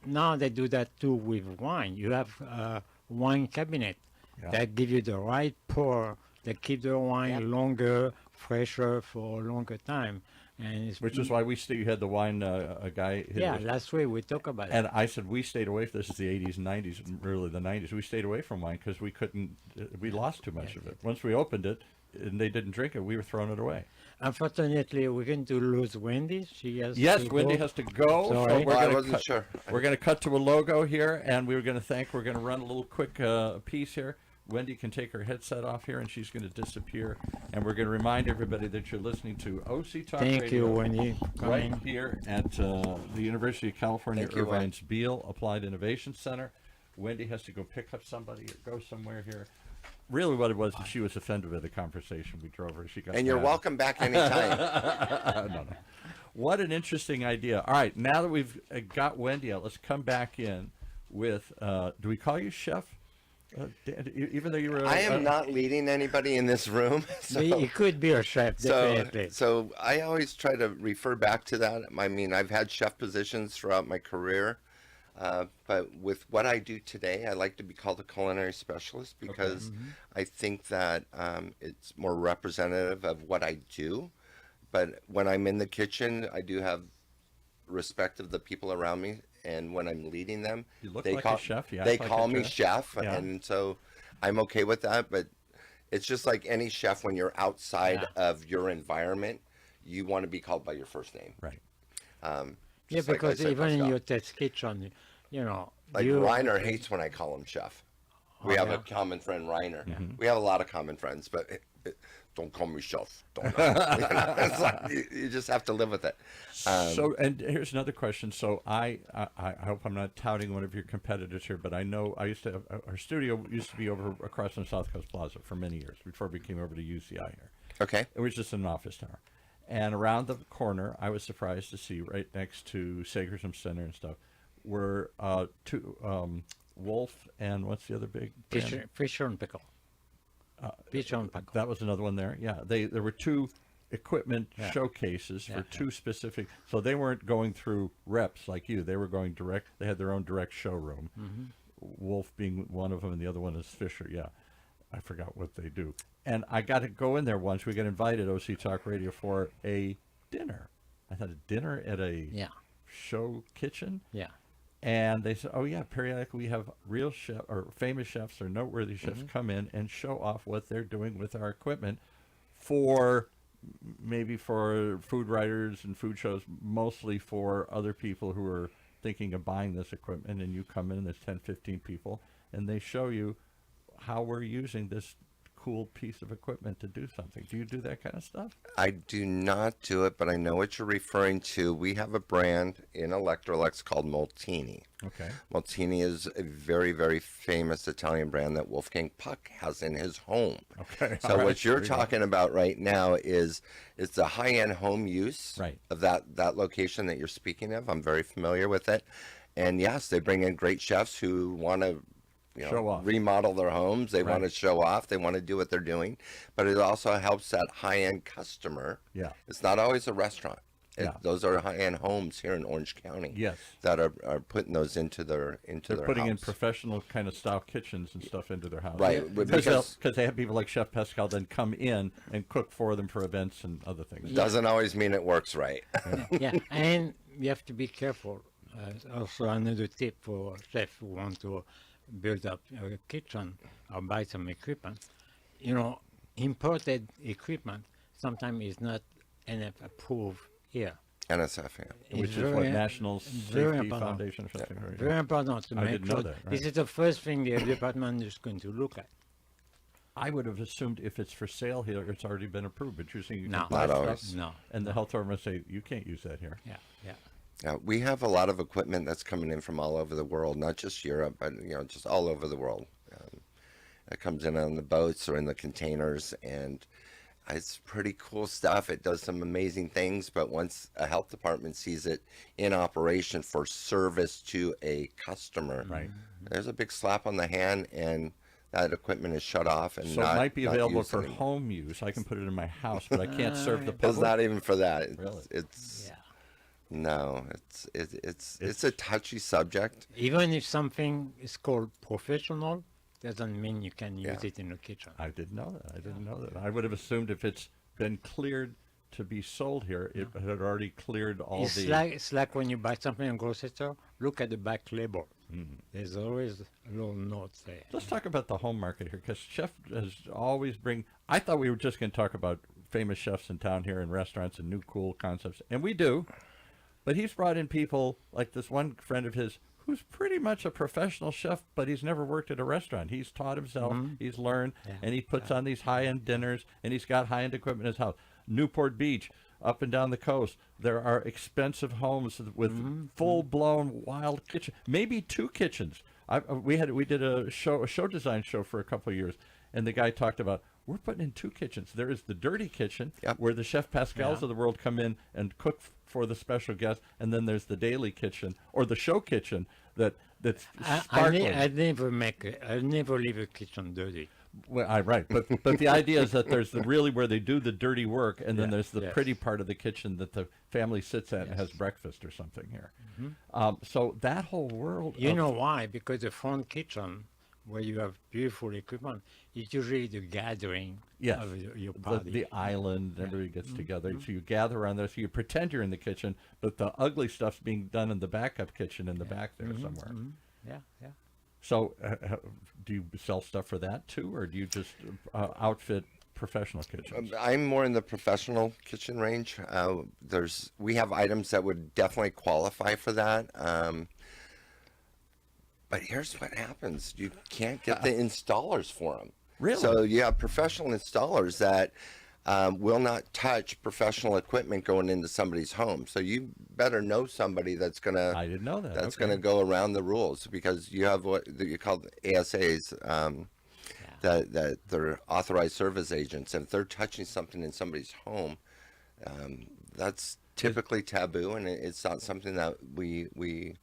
now they do that too with wine. You have wine cabinet Yeah. that give you the right pour, that keep the wine Yep. longer, fresher for a longer time. and it's, Which is why you had the wine a guy. yeah. Last week we talked about it. And I said we stayed away. This is the 80s and 90s, and really the 90s. We stayed away from wine because we couldn't. We lost too much of it. Once we opened it, and they didn't drink it, we were throwing it away. Unfortunately, we're going to lose Wendy. She has Yes, to Wendy go. has to go. Sorry. So Well, I gonna wasn't cut, sure. We're going to cut to a logo here, and we're going to run a little quick piece here. Wendy can take her headset off here, and she's going to disappear. And we're going to remind everybody that you're listening to OC Talk Thank Radio you, Wendy. right Coming. here at the University of California, Thank you, Wen. Irvine's Beale Applied Innovation Center. Wendy has to go pick up somebody or go somewhere here. Really, what it was, she was offended with the conversation we drove her. She got And you're mad. welcome back anytime. No. What an interesting idea. All right, now that we've got Wendy out, let's come back in with, do we call you Chef? Even though you were... I am not leading anybody in this room. So, He could be a chef, definitely. so I always try to refer back to that. I mean, I've had chef positions throughout my career. But with what I do today, I like to be called a culinary specialist because I think that it's more representative of what I do. But when I'm in the kitchen, I do have respect of the people around me. And when I'm leading them, You look they like call, a chef. You act they like call a me chef. Yeah. And so I'm okay with that. But it's just like any chef, when you're outside of your environment, you want to be called by your first name. Right. Yeah, Just like I because said, even in Pascal. your test kitchen, you know, Like you, Reiner hates when I call him chef. We have a common friend, Reiner. We have a lot of common friends, but don't call me chef. Don't. It's like, you just have to live with it. So, and here's another question. So, I hope I'm not touting one of your competitors here, but I know I used to have, our studio used to be over across on South Coast Plaza for many years before we came over to UCI here. Okay. It was just an office tower. And around the corner, I was surprised to see right next to Sagersham Center and stuff were two Wolf and what's the other big brand? fish and pickle. Fish and pickle. That was another one there. Yeah, there were two equipment showcases for Yeah, two specific. So they weren't going through reps like you. They were going direct. They had their own direct showroom. Wolf being one of them, and the other one is Fisher. Yeah, I forgot what they do. And I got to go in there once. We got invited OC Talk Radio for a dinner. I had a dinner at a Yeah. show kitchen. Yeah. And they said, "Oh yeah, periodically we have real chef or famous chefs or noteworthy chefs come in and show off what they're doing with our equipment for maybe for food writers and food shows, mostly for other people who are thinking of buying this equipment. And you come in, and there's 10, 15 people, and they show you how we're using this cool piece of equipment to do something. Do you do that kind of stuff? I do not do it, but I know what you're referring to. We have a brand in Electrolux called Moltini. Okay. Moltini is a very, very famous Italian brand that Wolfgang Puck has in his home. Okay. So all right, what you're there you go. talking about right now is it's a high-end home use Right. of that location that you're speaking of. I'm very familiar with it. And yes, they bring in great chefs who want to Show off. remodel their homes. They want to Right. show off. They want to do what they're doing. But it also helps that high-end customer. Yeah. It's not always a restaurant. Yeah. Those are high-end homes here in Orange County. Yes. That are putting those into their They're putting in house. professional kind of style kitchens and stuff into their house. Right, Because they have people like Chef Pascal then come in and cook for them for events and other things. Doesn't always mean it works right. Yeah, and you have to be careful. Also, another tip for chefs who want to build up a kitchen or buy some equipment. You know, imported equipment sometimes is not NF approved here. NSF, yeah. Which It's is what very- National very Safety important. Foundation or something. right? Very important to I make didn't know sure that, this right. is the first thing the department is going to look at. I would have assumed if it's for sale here, it's already been approved. But you're saying you No. can buy Not stuff, always. No. and the health department say you can't use that here. Yeah, yeah. Yeah, we have a lot of equipment that's coming in from all over the world, not just Europe, but just all over the world. It comes in on the boats or in the containers, and it's pretty cool stuff. It does some amazing things, but once a health department sees it in operation for service to a customer, Right. there's a big slap on the hand, and that equipment is shut off and So not it might be not available used for anymore. home use. I can put it in my house, but I can't serve the It's public. not even for that. Really? It's Yeah. no, it's a touchy subject. Even if something is called professional, doesn't mean you can use Yeah. it in the kitchen. I didn't know that. I didn't know that. I would have assumed if it's been cleared to be sold here, it had already cleared all It's the. like when you buy something in a grocery store, look at the back label. There's always a little note there. Let's talk about the home market here, because Chef has always bring. I thought we were just going to talk about famous chefs in town here and restaurants and new cool concepts, and we do. But he's brought in people like this one friend of his who's pretty much a professional chef, but he's never worked at a restaurant. He's taught himself, he's learned, and he puts on these high-end dinners, and he's got high-end equipment in his house. Newport Beach, up and down the coast, there are expensive homes with full-blown wild kitchen, maybe 2 kitchens. We did a show design show for a couple of years, and the guy talked about, we're putting in 2 kitchens. There is the dirty kitchen, where the Chef Pascals of the world come in and cook for the special guests, and then there's the daily kitchen or the show kitchen that's sparkling. I never leave a kitchen dirty. Well, right, but the idea is that there's really where they do the dirty work, and then there's the pretty part of the kitchen that the family sits at and has breakfast or something here. So that whole world. You know why? Because the front kitchen, where you have beautiful equipment, is usually the gathering of your party. The island, everybody gets together. So you gather around there. So you pretend you're in the kitchen, but the ugly stuff's being done in the backup kitchen in the back there somewhere. Yeah. So do you sell stuff for that too, or do you just outfit professional kitchens? I'm more in the professional kitchen range. We have items that would definitely qualify for that. But here's what happens. You can't get the installers for them. Really? So you have professional installers that will not touch professional equipment going into somebody's home. So you better know somebody that's going to... I didn't know that. That's going to go around the rules, because you have what you call ASAs, that they're authorized service agents. And if they're touching something in somebody's home, that's typically taboo, and it's not something that we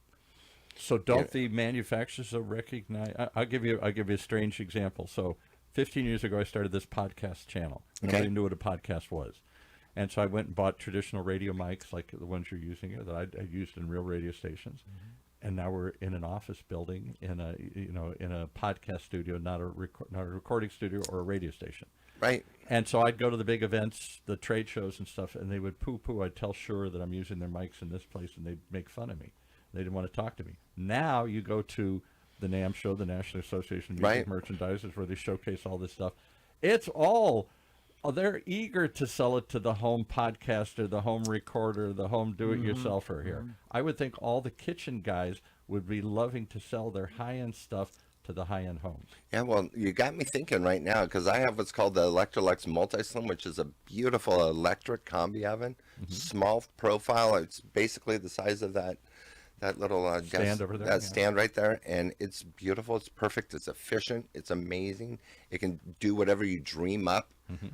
So don't the manufacturers recognize? I'll give you a strange example. So 15 years ago, I started this podcast channel. Nobody knew what a podcast was. And so I went and bought traditional radio mics like the ones you're using here that I used in real radio stations. And now we're in an office building in a podcast studio, not a recording studio or a radio station. Right. And so I'd go to the big events, the trade shows and stuff, and they would poo-poo. I'd tell Shure that I'm using their mics in this place, and they'd make fun of me. They didn't want to talk to me. Now you go to the NAMM show, the National Association of Music Merchandisers, where they showcase all this stuff. It's all, they're eager to sell it to the home podcaster, the home recorder, the home do-it-yourselfer here. I would think all the kitchen guys would be loving to sell their high-end stuff to the high-end homes. Yeah, well, you got me thinking right now, because I have what's called the Electrolux Multi-Slim, which is a beautiful electric combi oven, small profile. It's basically the size of that little Stand over there, that stand right there, and it's beautiful. It's perfect. It's efficient. It's amazing. It can do whatever you dream up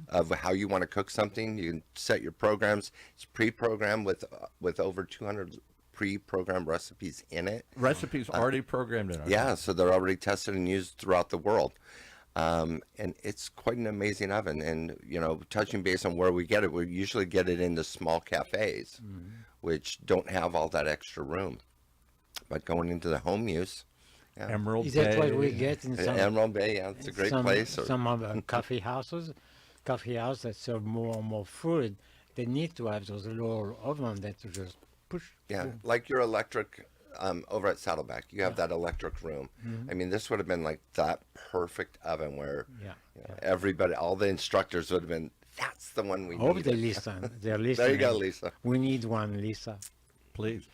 of how you want to cook something. You can set your programs. It's pre-programmed with over 200 pre-programmed recipes in it. Recipes already programmed in it. Yeah, so they're already tested and used throughout the world. And it's quite an amazing oven. And, touching base on where we get it, we usually get it into small cafes, which don't have all that extra room. But going into the home use, Emerald Bay. Is that what we get in some Emerald Bay, it's a great place. Some of coffee houses that serve more and more food, they need to have those little ovens that you just push. Yeah, like your electric over at Saddleback, you have that electric room. I mean, this would have been like that perfect oven where everybody, all the instructors would have been, that's the one we need. Hope they listen. They're listening. There you go, Lisa. We need one, Lisa. Please.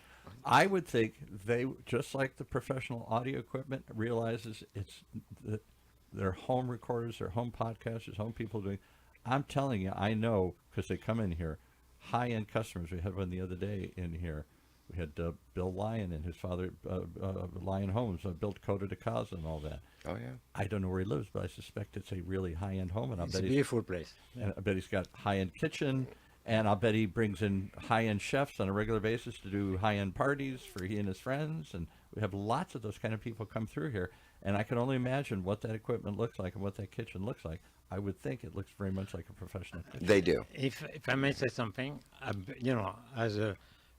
I would think they, just like the professional audio equipment, realizes it's their home recorders, their home podcasters, home people doing. I'm telling you, I know, because they come in here, high-end customers. We had one the other day in here. We had Bill Lyon and his father, Lyon Homes, built Coda de Casa and all that. Oh, yeah. I don't know where he lives, but I suspect it's a really high-end home. And It's a beautiful place. And I bet he's got high-end kitchen. And I'll bet he brings in high-end chefs on a regular basis to do high-end parties for he and his friends. And we have lots of those kind of people come through here. And I can only imagine what that equipment looks like and what that kitchen looks like. I would think it looks very much like a professional kitchen. They do. If I may say something, as a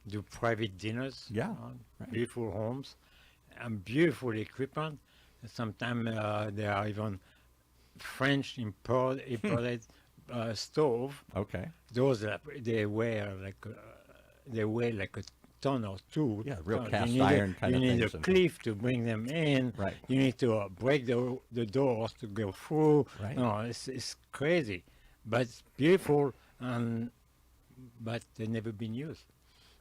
do private dinners, beautiful homes, and beautiful equipment. Sometimes there are even French imported stove. Okay. Those they weigh like a ton or two. Yeah, real So cast you need iron kind you of need things a and- cliff to bring them in. Right. You need to break the doors to go through. Right. No, it's crazy, but it's beautiful, but they've never been used.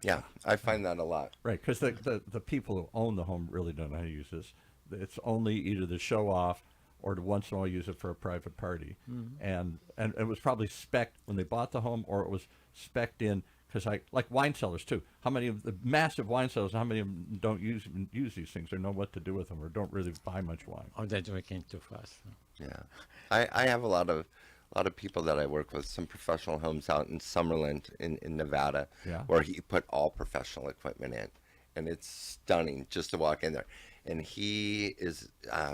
Yeah, I find that a lot. Right, because the people who own the home really don't know how to use this. It's only either to show off or to once in a while use it for a private party. And it was probably spec'd when they bought the home, or it was spec'd in, because like wine cellars too. How many of the massive wine cellars, how many of them don't use these things or know what to do with them or don't really buy much wine? Or they're drinking too fast. Yeah, I have a lot of people that I work with. Some professional homes out in Summerlin in Nevada, Yeah. where he put all professional equipment in, and it's stunning just to walk in there. And he is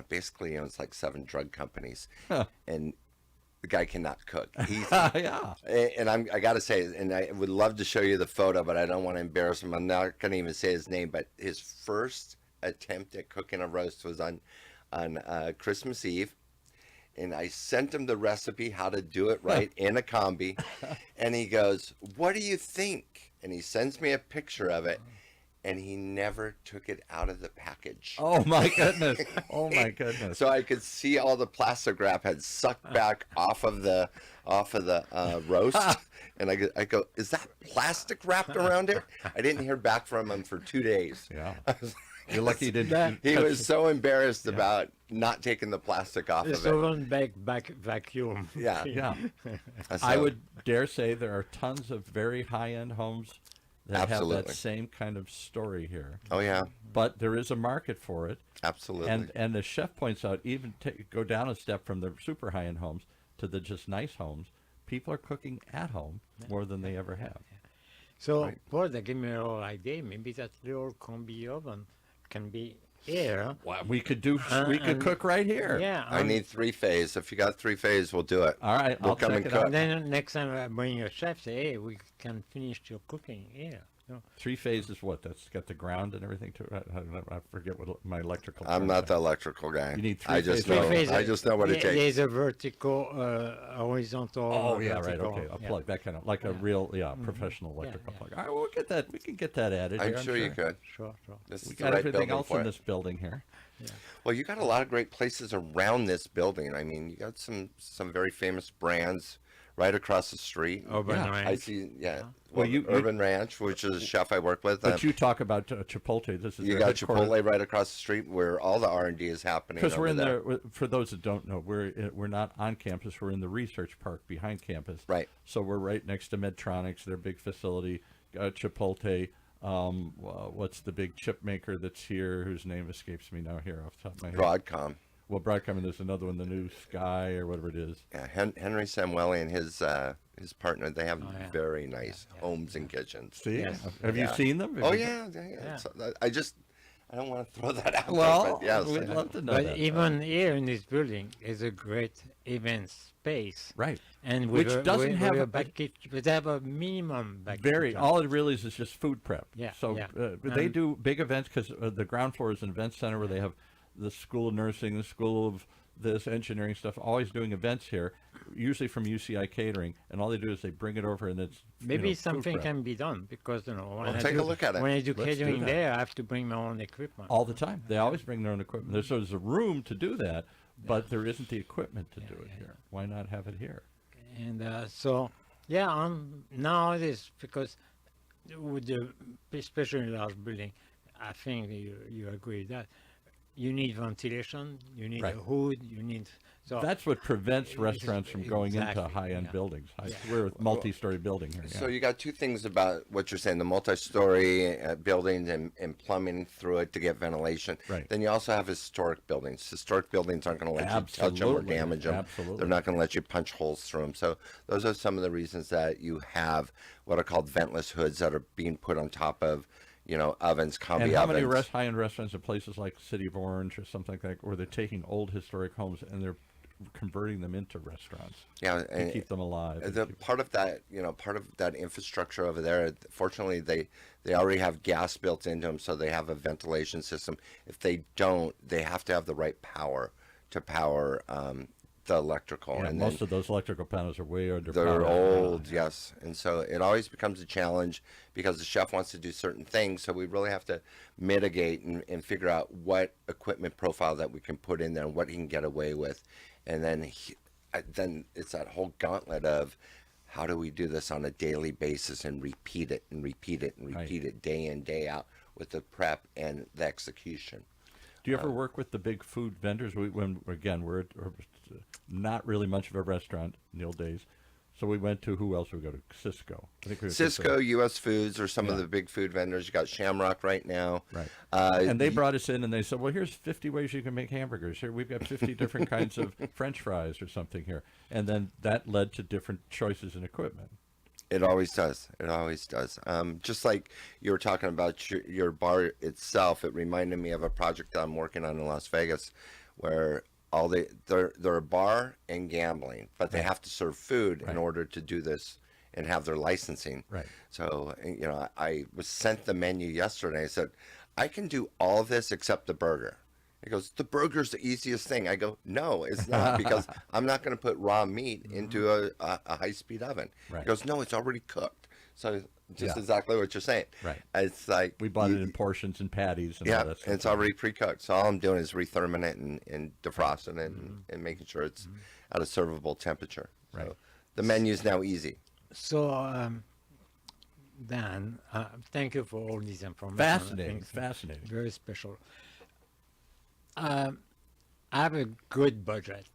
basically owns like 7 drug companies, and the guy cannot cook. He's Yeah. and I got to say, and I would love to show you the photo, but I don't want to embarrass him. I'm not going to even say his name, but his first attempt at cooking a roast was on Christmas Eve. And I sent him the recipe, how to do it right in a combi. And he goes, "What do you think?" And he sends me a picture of it. And he never took it out of the package. Oh my goodness. Oh my goodness. So I could see all the plastic wrap had sucked back off of the roast, and I go, "Is that plastic wrapped around it?" I didn't hear back from him for 2 days. Yeah. You're lucky you didn't. He was so embarrassed about not taking the plastic off It's of it. oven back vacuum. Yeah, Yeah. So- I would dare say there are tons of very high-end homes that have Absolutely. that same kind of story here. Oh yeah, But there is a market for it. absolutely. And the chef points out, even go down a step from the super high-end homes to the just nice homes, people are cooking at home more than they ever have. So, Right. Paul, that gave me a little idea. Maybe that little combi oven can be here. Well, we could and- cook right here. Yeah. I need 3-phase. If you got 3-phase, we'll do it. All right, We'll I'll come check and it cook. out. And then next time I bring a chef, say, hey, we can finish your cooking here. You know? 3-phase is what? That's got the ground and everything to it. I forget what my electrical. I'm terms not are. the electrical guy. You need I just 3-phase. know. Three-phase, I just know what it yeah, takes. There's a vertical, horizontal. Oh yeah, right. vertical. Okay, a Yeah. plug, that kind of like a real professional electrical yeah. plug. All right, we'll get that. We can get that added. I'm here, sure you could. Sure. This We is the got right everything building else for in it. this building here. Well, you got a lot of great places around this building. I mean, you got some very famous brands right across the street. Urban Yeah, Ranch. I see. Yeah. Well, Well, you- Urban Ranch, which is a chef I work with. But you talk about Chipotle. This is you their got headquarters. Chipotle right across the street where all the R&D is happening. Because we're over in there. there. For those that don't know, we're not on campus. We're in the research park behind campus. Right. So we're right next to Medtronics, their big facility. Chipotle. What's the big chip maker that's here? Whose name escapes me now here off the top of my head. Broadcom. Well, Broadcom, and there's another one, the New Sky or whatever it is. Yeah, Henry Samueli and his partner, they have yeah. very nice homes and kitchens. See, Yes. have you Yeah. seen them? Have Oh you- yeah. So, I don't want to throw that out. Well, there, but yes. we'd love to know But that. even here in this building is a great event space. Right. And Which doesn't have a a- back kitchen, but they have a minimum back Very. kitchen. All it really is just food prep. Yeah, So yeah. but they do big events because the ground floor is an event center where they have the School of Nursing, the School of this engineering stuff, always doing events here, usually from UCI Catering, and all they do is they bring it over and it's Maybe food something prep. can be done because when Well, I take a do, look at it. When I do Let's do catering that. there, I have to bring my own equipment. all the time. They always bring their own equipment. There's a room to do that, but there isn't the equipment to do it here. Why not have it here? And so, yeah, nowadays, because with the, especially large building, I think you agree with that. You need ventilation, you need Right. a hood, you need. So That's what prevents restaurants from going into Exactly, high-end yeah. buildings. We're a multi-story building here. So yeah. you got two things about what you're saying: the multi-story buildings and plumbing through it to get ventilation. Right. Then you also have historic buildings. Historic buildings aren't going to let you touch them or Absolutely, damage them. absolutely. They're not going to let you punch holes through them. So those are some of the reasons that you have what are called ventless hoods that are being put on top of, ovens, combi And how many ovens. high-end restaurants in places like City of Orange or something like that, where they're taking old historic homes and they're converting them into restaurants Yeah, to and keep them alive? and the keep- part of that infrastructure over there, fortunately they already have gas built into them, so they have a ventilation system. If they don't, they have to have the right power to power the electrical. Yeah, and most then of those electrical panels are way underpowered. they're old, Yeah. yes. And so it always becomes a challenge because the chef wants to do certain things. So we really have to mitigate and figure out what equipment profile that we can put in there and what he can get away with. And then it's that whole gauntlet of how do we do this on a daily basis and repeat it and repeat it and repeat it day in, day out with the prep and the execution. Do you ever work with the big food vendors? We're not really much of a restaurant in the old days. So we went to, who else we go to? Cisco. I think we were Cisco, U.S. Foods, or some of Yeah. the big food vendors. You got Shamrock right now. Right. y- And they brought us in and they said, well, here's 50 ways you can make hamburgers. Here, we've got 50 different kinds of French fries or something here. And then that led to different choices in equipment. It always does. It always does. Just like you were talking about your bar itself, it reminded me of a project that I'm working on in Las Vegas, where they're a bar and gambling, but they have to serve food Right. in order to do this and have their licensing. Right. So I was sent the menu yesterday. I said, I can do all of this except the burger. He goes, the burger's the easiest thing. I go, no, it's not, because I'm not going to put raw meat into a high-speed oven. Right. He goes, no, it's already cooked. So just Yeah. exactly what you're saying. Right. It's like We bought it in portions and patties and yeah, all that stuff. and it's already pre-cooked. So all I'm doing is retherming it and defrosting it and making sure it's at a servable temperature. Right. So the menu's now easy. So, Dan, thank you for all these information. Fascinating, Things fascinating. Very special. I have a good budget,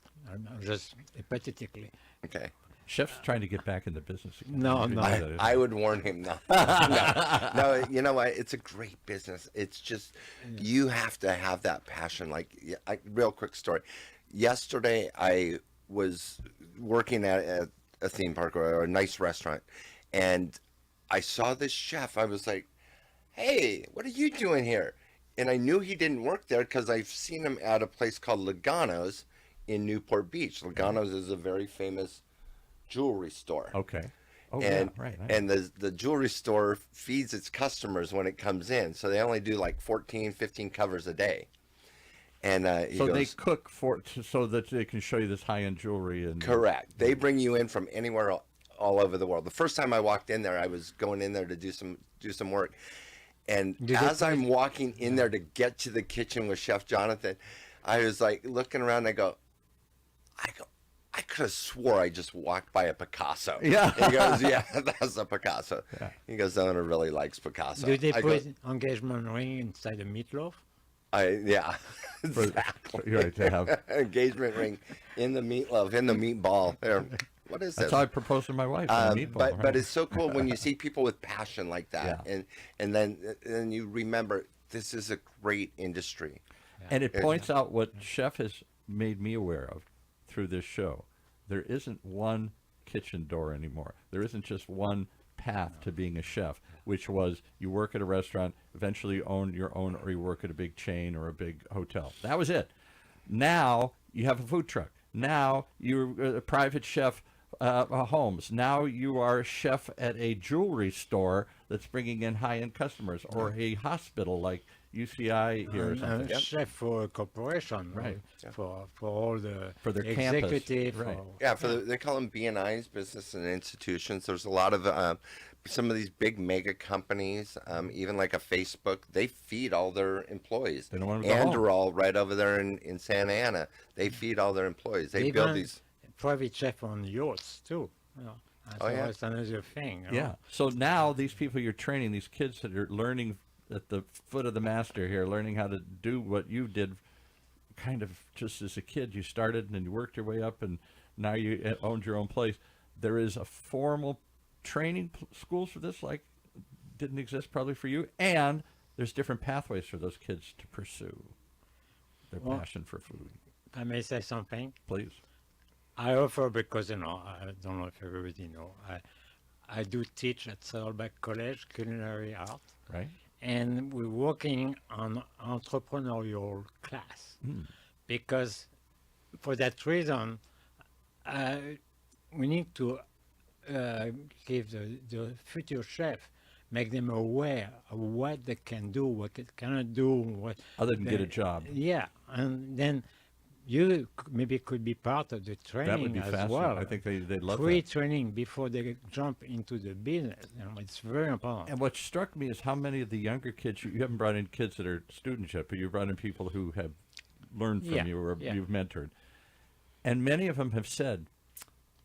just hypothetically. Okay. Chef's trying to get back in the business again. No, You no. know that, isn't I it? would warn him no. No, you know what? It's a great business. It's just you have to have that passion. Like, real quick story. Yesterday, I was working at a theme park or a nice restaurant, and I saw this chef. I was like, "Hey, what are you doing here?" And I knew he didn't work there because I've seen him at a place called Logano's in Newport Beach. Logano's is a very famous jewelry store. Okay. Oh, And yeah, right. and the jewelry store feeds its customers when it comes in. So they only do like 14, 15 covers a day. And he So goes, they cook so that they can show you this high-end jewelry and correct. They bring you in from anywhere all over the world. The first time I walked in there, I was going in there to do some work. And Did they as put- I'm walking in there to get to the kitchen with Chef Jonathan, I was like looking around and I go, I could have swore I just walked by a Picasso. Yeah. He goes, yeah, that's a Picasso. Yeah. He goes, the owner really likes Picasso. Do they I put go, engagement ring inside a meatloaf? yeah, For- exactly. you're right, to have. Engagement ring in the meatloaf, in the meatball. There. What is That's this? how I proposed to my wife. a meatball, But right? it's so cool when you see people with passion like that, Yeah. and then you remember this is a great industry. And it points out what Chef has made me aware of through this show. There isn't one kitchen door anymore. There isn't just one path to being a chef, which was you work at a restaurant, eventually you own your own, or you work at a big chain or a big hotel. That was it. Now you have a food truck. Now you're a private chef homes. Now you are a chef at a jewelry store that's bringing in high-end customers, or a hospital like UCI here or something. A chef for a corporation, Right. For all the For their campus, executive. right. Yeah, they call them B&Is, business and institutions. There's a lot of some of these big mega companies, even like a Facebook. They feed all their employees. They don't want them to go home. Andorol, right over there in Santa Ana, they feed all their employees. They build Even these. private chef on yachts too. Oh, yeah. That's another thing. Yeah. So now these people you're training, these kids that are learning at the foot of the master here, learning how to do what you did kind of just as a kid. You started and then you worked your way up and now you owned your own place. There is a formal training schools for this, like didn't exist probably for you. And there's different pathways for those kids to pursue their Well- passion for food. I may say something. Please. I offer because I don't know if everybody know. I do teach at Saddleback College Culinary Art, Right? and we're working on entrepreneurial class because for that reason we need to give the future chef, make them aware of what they can do, what they cannot do, what Other than get a they- job. Yeah, and then maybe could be part of the That would training be as fascinating. well. I think they'd love that. Pre-training before they jump into the business. It's very important. And what struck me is how many of the younger kids, you haven't brought in kids that are students yet, but you've brought in people who have learned from Yeah, you or yeah. you've mentored. And many of them have said,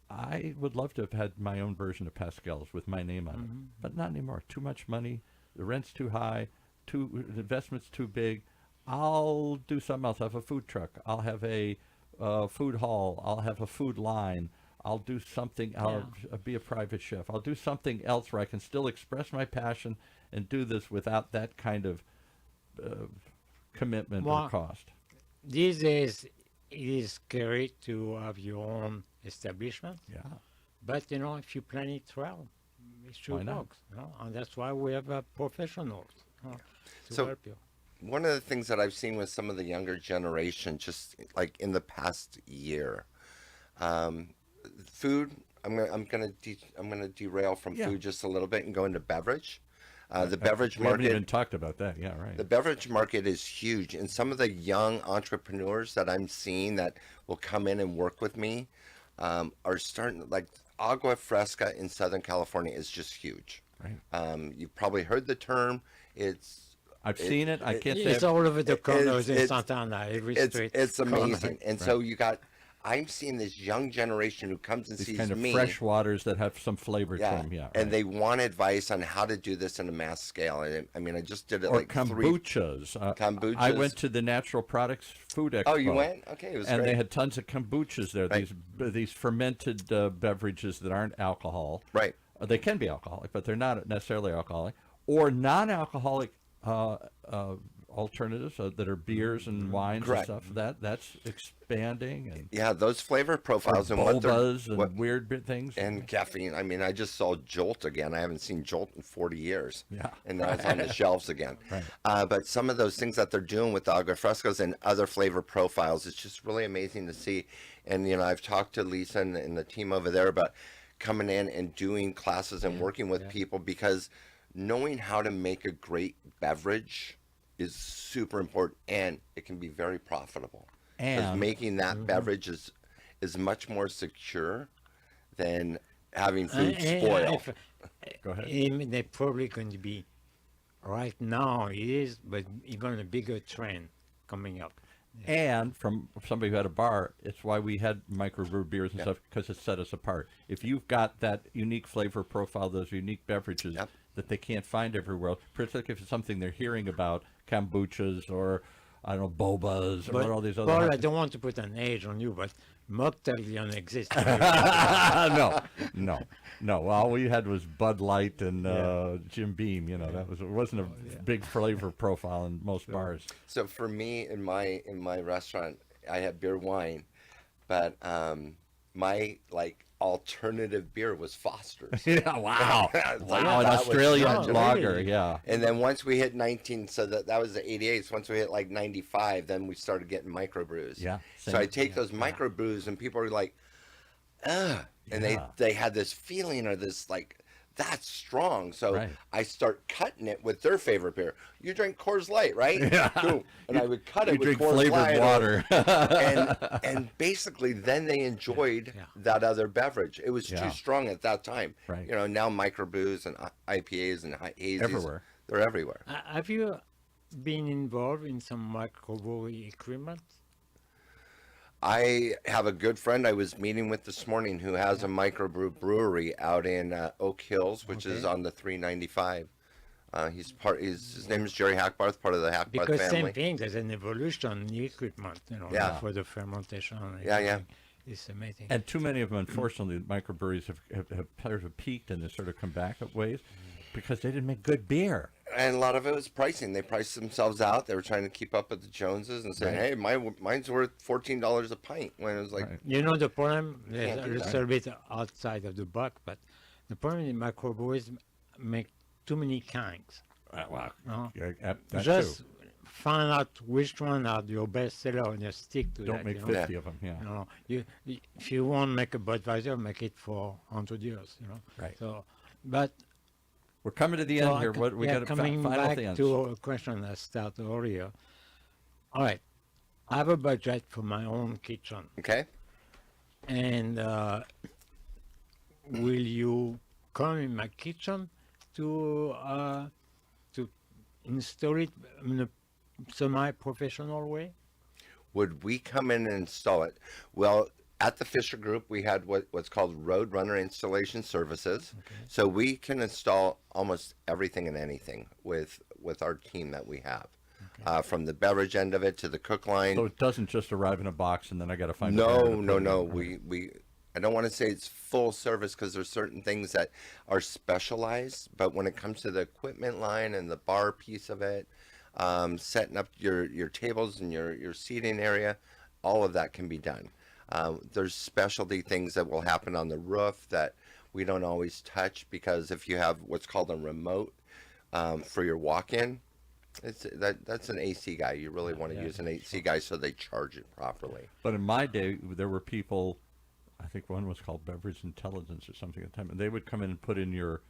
I would love to have had my own version of Pascal's with my name on it, but not anymore. Too much money, the rent's too high, the investment's too big. I'll do something else. I'll have a food truck. I'll have a food hall. I'll have a food line. I'll do something. I'll be a private chef. I'll do something else where I can still express my passion and do this without that kind of commitment or Well, cost. These days, it is scary to have your own establishment. Yeah. But if you plan it well, it should Why not? work. And that's why we have professionals to So- help you. One of the things that I've seen with some of the younger generation, just like in the past year, food. I'm gonna derail from Yeah. food just a little bit and go into beverage. The beverage We haven't market. even talked about that. Yeah, right. The beverage market is huge, and some of the young entrepreneurs that I'm seeing that will come in and work with me are starting, like Agua Fresca in Southern California is just huge. Right. You've probably heard the term. I've seen it. I can't say It's all over the corners in it's- Santa Ana, every It's street. amazing, and so I'm seeing this young generation who comes and these sees kind of me. fresh waters that have some flavor to them. Yeah, and right. they want advice on how to do this in a mass scale. And I mean, I just did it or like kombuchas. I Kombuchas. went to the Natural Products Food Expo. Oh, you went? Okay, it was And great. they had tons of kombuchas there. Right. These fermented beverages that aren't alcohol. Right. They can be alcoholic, but they're not necessarily alcoholic. Or non-alcoholic alternatives that are beers and wines Correct. and stuff. That's expanding, and Yeah, those flavor profiles and what they're bobas and what- weird things. and caffeine. I mean, I just saw Jolt again. I haven't seen Jolt in 40 years. Yeah. And now it's on the shelves again. Right. But some of those things that they're doing with the agua frescos and other flavor profiles, it's just really amazing to see. And, I've talked to Lisa and the team over there about coming in and doing classes and working with people, because knowing how to make a great beverage is super important, and it can be very profitable. Because And- making that beverage is much more secure than having food spoil. Go ahead. They're probably going to be, right now it is, but even a bigger trend coming up. And from somebody who had a bar, it's why we had microbrew beers and stuff, because it set us apart. If you've got that unique flavor profile, those unique beverages Yep. that they can't find everywhere, particularly if it's something they're hearing about, kombuchas or, I don't know, bobas or But all these other... Paul, I don't want to put an age on you, but mocktails don't exist. no. All we had was Bud Light and Jim Beam. That it wasn't a big flavor profile in most bars. So for me, in my restaurant, I have beer, wine, but my alternative beer was Foster's. Yeah, wow. Like, Wow, an that was Australian such a- lager, really? yeah. And then once we hit 19, so that was the 88s. Once we hit like 95, then we started getting microbrews. Yeah, So same. I take those microbrews, and people are like, ugh. And Yeah. they had this feeling or this that's strong. So Right. I start cutting it with their favorite beer. You drink Coors Light, right? Yeah. Cool. And I would cut You it with drink Coors flavored Light water. and basically then they enjoyed that other beverage. It was Yeah. too strong at that time. Right. Now microbrews and IPAs and hazies, Everywhere. they're everywhere. Have you been involved in some microbrewery equipment? I have a good friend I was meeting with this morning who has a microbrew brewery out in Oak Hills, which is on the 395. His name is Jerry Hackbarth, part of the Hackbarth Because family. same thing, there's an evolution in the equipment, Yeah. for the fermentation. And Yeah, yeah. everything. It's amazing. And too many of them, unfortunately, microbreweries have sort of peaked and they sort of come back at ways because they didn't make good beer. And a lot of it was pricing. They priced themselves out. They were trying to keep up with the Joneses and saying, Right. "Hey, mine's worth $14 a pint." When it was like, Right. The problem, Can't there's a do that. little bit outside of the buck, but the problem is microbreweries make too many kinds. Wow. No. That Just too. find out which one are your best seller and just stick to Don't that. make you know? 50 of them, yeah. If you want to make a Budweiser, make it for 100 years, Right. So, but We're coming to the end here. What we got coming final back things. to a question I started earlier. All right, I have a budget for my own kitchen, Okay. and will you come in my kitchen to install it in a semi-professional way? Would we come in and install it? Well, at the Fisher Group, we had what's called Road Runner Installation Services. So we can install almost everything and anything with our team that we have. From the beverage end of it to the cook line. So it doesn't just arrive in a box and then I got to find a No, vendor to no, put it no. in. We I don't want to say it's full service because there's certain things that are specialized, but when it comes to the equipment line and the bar piece of it, setting up your tables and your seating area, all of that can be done. There's specialty things that will happen on the roof that we don't always touch because if you have what's called a remote for your walk-in, that's an AC guy. You really want to use an AC guy so they charge it properly. But in my day, there were people, I think one was called Beverage Intelligence or something at the time, and they would come in and put in your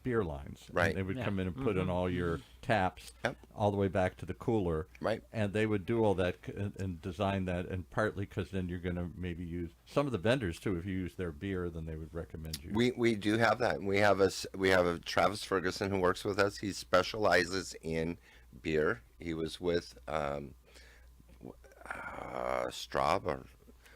beer lines. And Right. they would Yeah. come in and put in all your taps Yep. all the way back to the cooler. Right. And they would do all that and design that, and partly because then you're going to maybe use some of the vendors too. If you use their beer, then they would recommend you. We do have that. We have a Travis Ferguson who works with us. He specializes in beer. He was with Straub or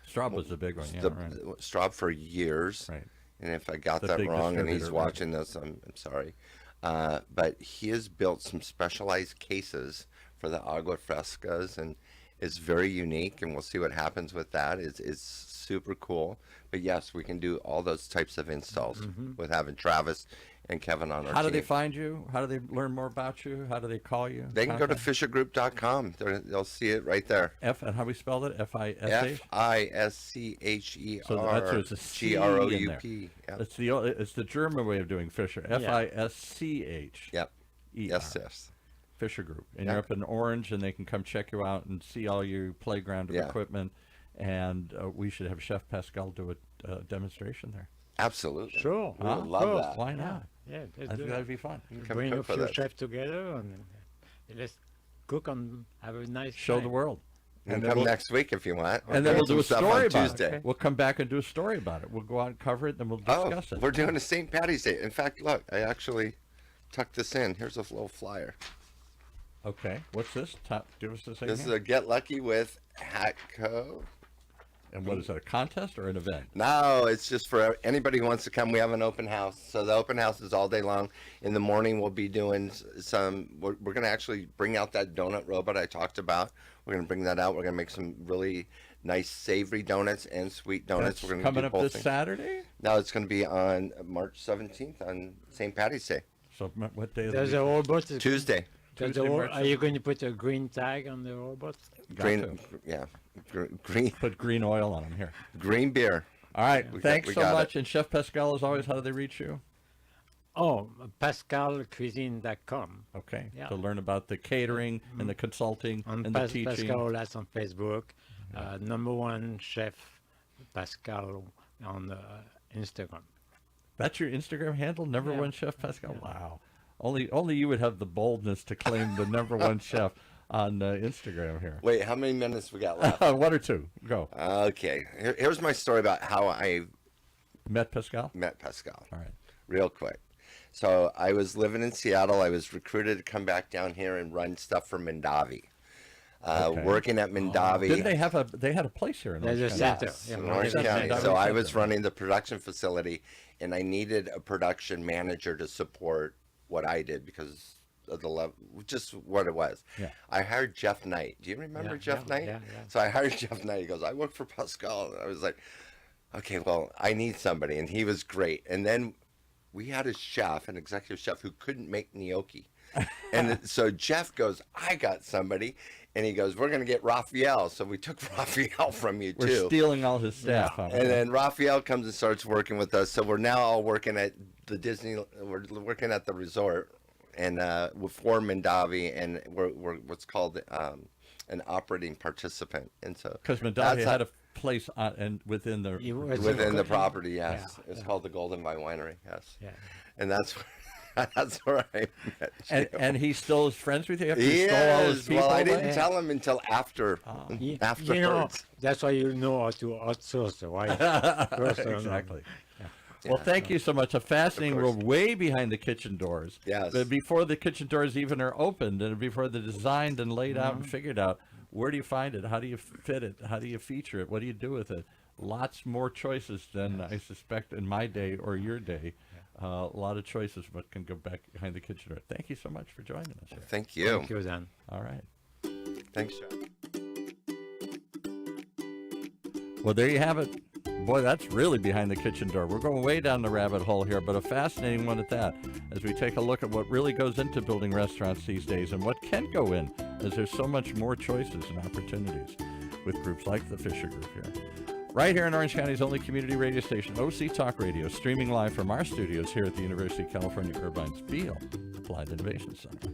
Straub was the big one, yeah, right. Straub for years. Right. And if I got The that big wrong and he's distributor, right. watching this, I'm sorry. But he has built some specialized cases for the agua frescas, and it's very unique. And we'll see what happens with that. It's super cool. But yes, we can do all those types of installs with having Travis and Kevin on our How do team. they find you? How do they learn more about you? How do they call you? They can go to Contact? fishergroup.com. They'll see it right there. And how we spelled it? F-I-S-H? FISCHER So there's a C GROUP. in Yep. It's the German way of doing Fisher. F-I-S-C-H. Yep. E-R. Yes. Fisher Group. And Yeah. you're up in Orange, and they can come check you out and see all your playground of Yeah. equipment. And we should have Chef Pascal do a demonstration there. Absolutely. Sure. We would of love course. that. Why not? Yeah, I let's think do that'd it. be fun. You can come Bring a cook with few us. chefs together and let's cook and have a nice Show the time. world. You can then come we'll- next week if you want. And then we'll do a Some stuff story on about Tuesday. it. We'll come back and do a story about it. We'll go out and cover it, then we'll Oh, discuss it. we're doing a St. Patty's Day. In fact, look, I actually tucked this in. Here's a little flyer. Okay. What's this? Give us this thing This is here. a Get Lucky with Hatco. And what is that, a contest or an event? No, it's just for anybody who wants to come. We have an open house. So the open house is all day long. In the morning, we'll be doing we're going to actually bring out that donut robot I talked about. We're going to bring that out. We're going to make some really nice savory donuts and sweet donuts. That's We're going to coming do up both this things. Saturday? No, it's going to be on March 17th on St. Patty's Day. So what day of the There's week? a robot. Tuesday. Tuesday, March Are you going to put a green tag on the robot? Got Green, to. yeah, green Put green oil on them here. green beer. All right. We Thanks so got it. much. And Chef Pascal, as always, how do they reach you? Oh, pascalcuisine.com. Okay. Yeah. To learn about the catering and the consulting On and the teaching. Pascal, that's on Facebook. Number one chef Pascal on Instagram. That's your Instagram handle, number Yeah. one chef Pascal. Wow. Only you would have the boldness to claim the number one chef on Instagram here. Wait, how many minutes we got left? One or two. Go. Okay, here's my story about how I Met Pascal? met Pascal. All right. Real quick. So I was living in Seattle. I was recruited to come back down here and run stuff for Mandavi. Okay. Working at Mandavi. Didn't they had a place here in There's Orange a County? center. in Yeah, Orange Mandavi County. Mandavi So I Center. was running the production facility, and I needed a production manager to support what I did because of the level, just what it was. Yeah. I hired Jeff Knight. Do you remember Yeah, Jeff yeah, Knight? yeah. So I hired Jeff Knight. He goes, I work for Pascal. And I was like, okay, well, I need somebody. And he was great. And then we had a chef, an executive chef, who couldn't make gnocchi. And so Jeff goes, I got somebody. And he goes, we're going to get Raphael. So we took Raphael from you, We're too. stealing all his staff. Huh? And then Raphael comes and starts working with us. So we're now all working at the Disney. We're working at the resort, and for Mandavi, and we're what's called an operating participant. And so Because Mandavi that's had a place on, and within the It was within the a- property, yes, Yeah, it's yeah. called the Golden Vine Winery, yes, Yeah. and that's That's where I met you. And he still is friends with you after He you stole all his is. people? Well, I away? didn't tell him until after. You know, Afterwards. that's why you know how to outsource the wife. Exactly. Well, thank you so much. A fascinating world way behind the kitchen doors. Yes. But before the kitchen doors even are opened and before they're designed and laid out and figured out, where do you find it? How do you fit it? How do you feature it? What do you do with it? Lots more choices than I suspect in my day or your day. A lot of choices, but can go back behind the kitchen door. Thank you so much for joining us here. Thank you. Thank you, Dan. All right. Thanks, Sean. Well, there you have it. Boy, that's really behind the kitchen door. We're going way down the rabbit hole here, but a fascinating one at that, as we take a look at what really goes into building restaurants these days and what can go in, as there's so much more choices and opportunities with groups like the Fisher Group here. Right here in Orange County's only community radio station, OC Talk Radio, streaming live from our studios here at the University of California, Irvine's Beale Applied Innovation Center.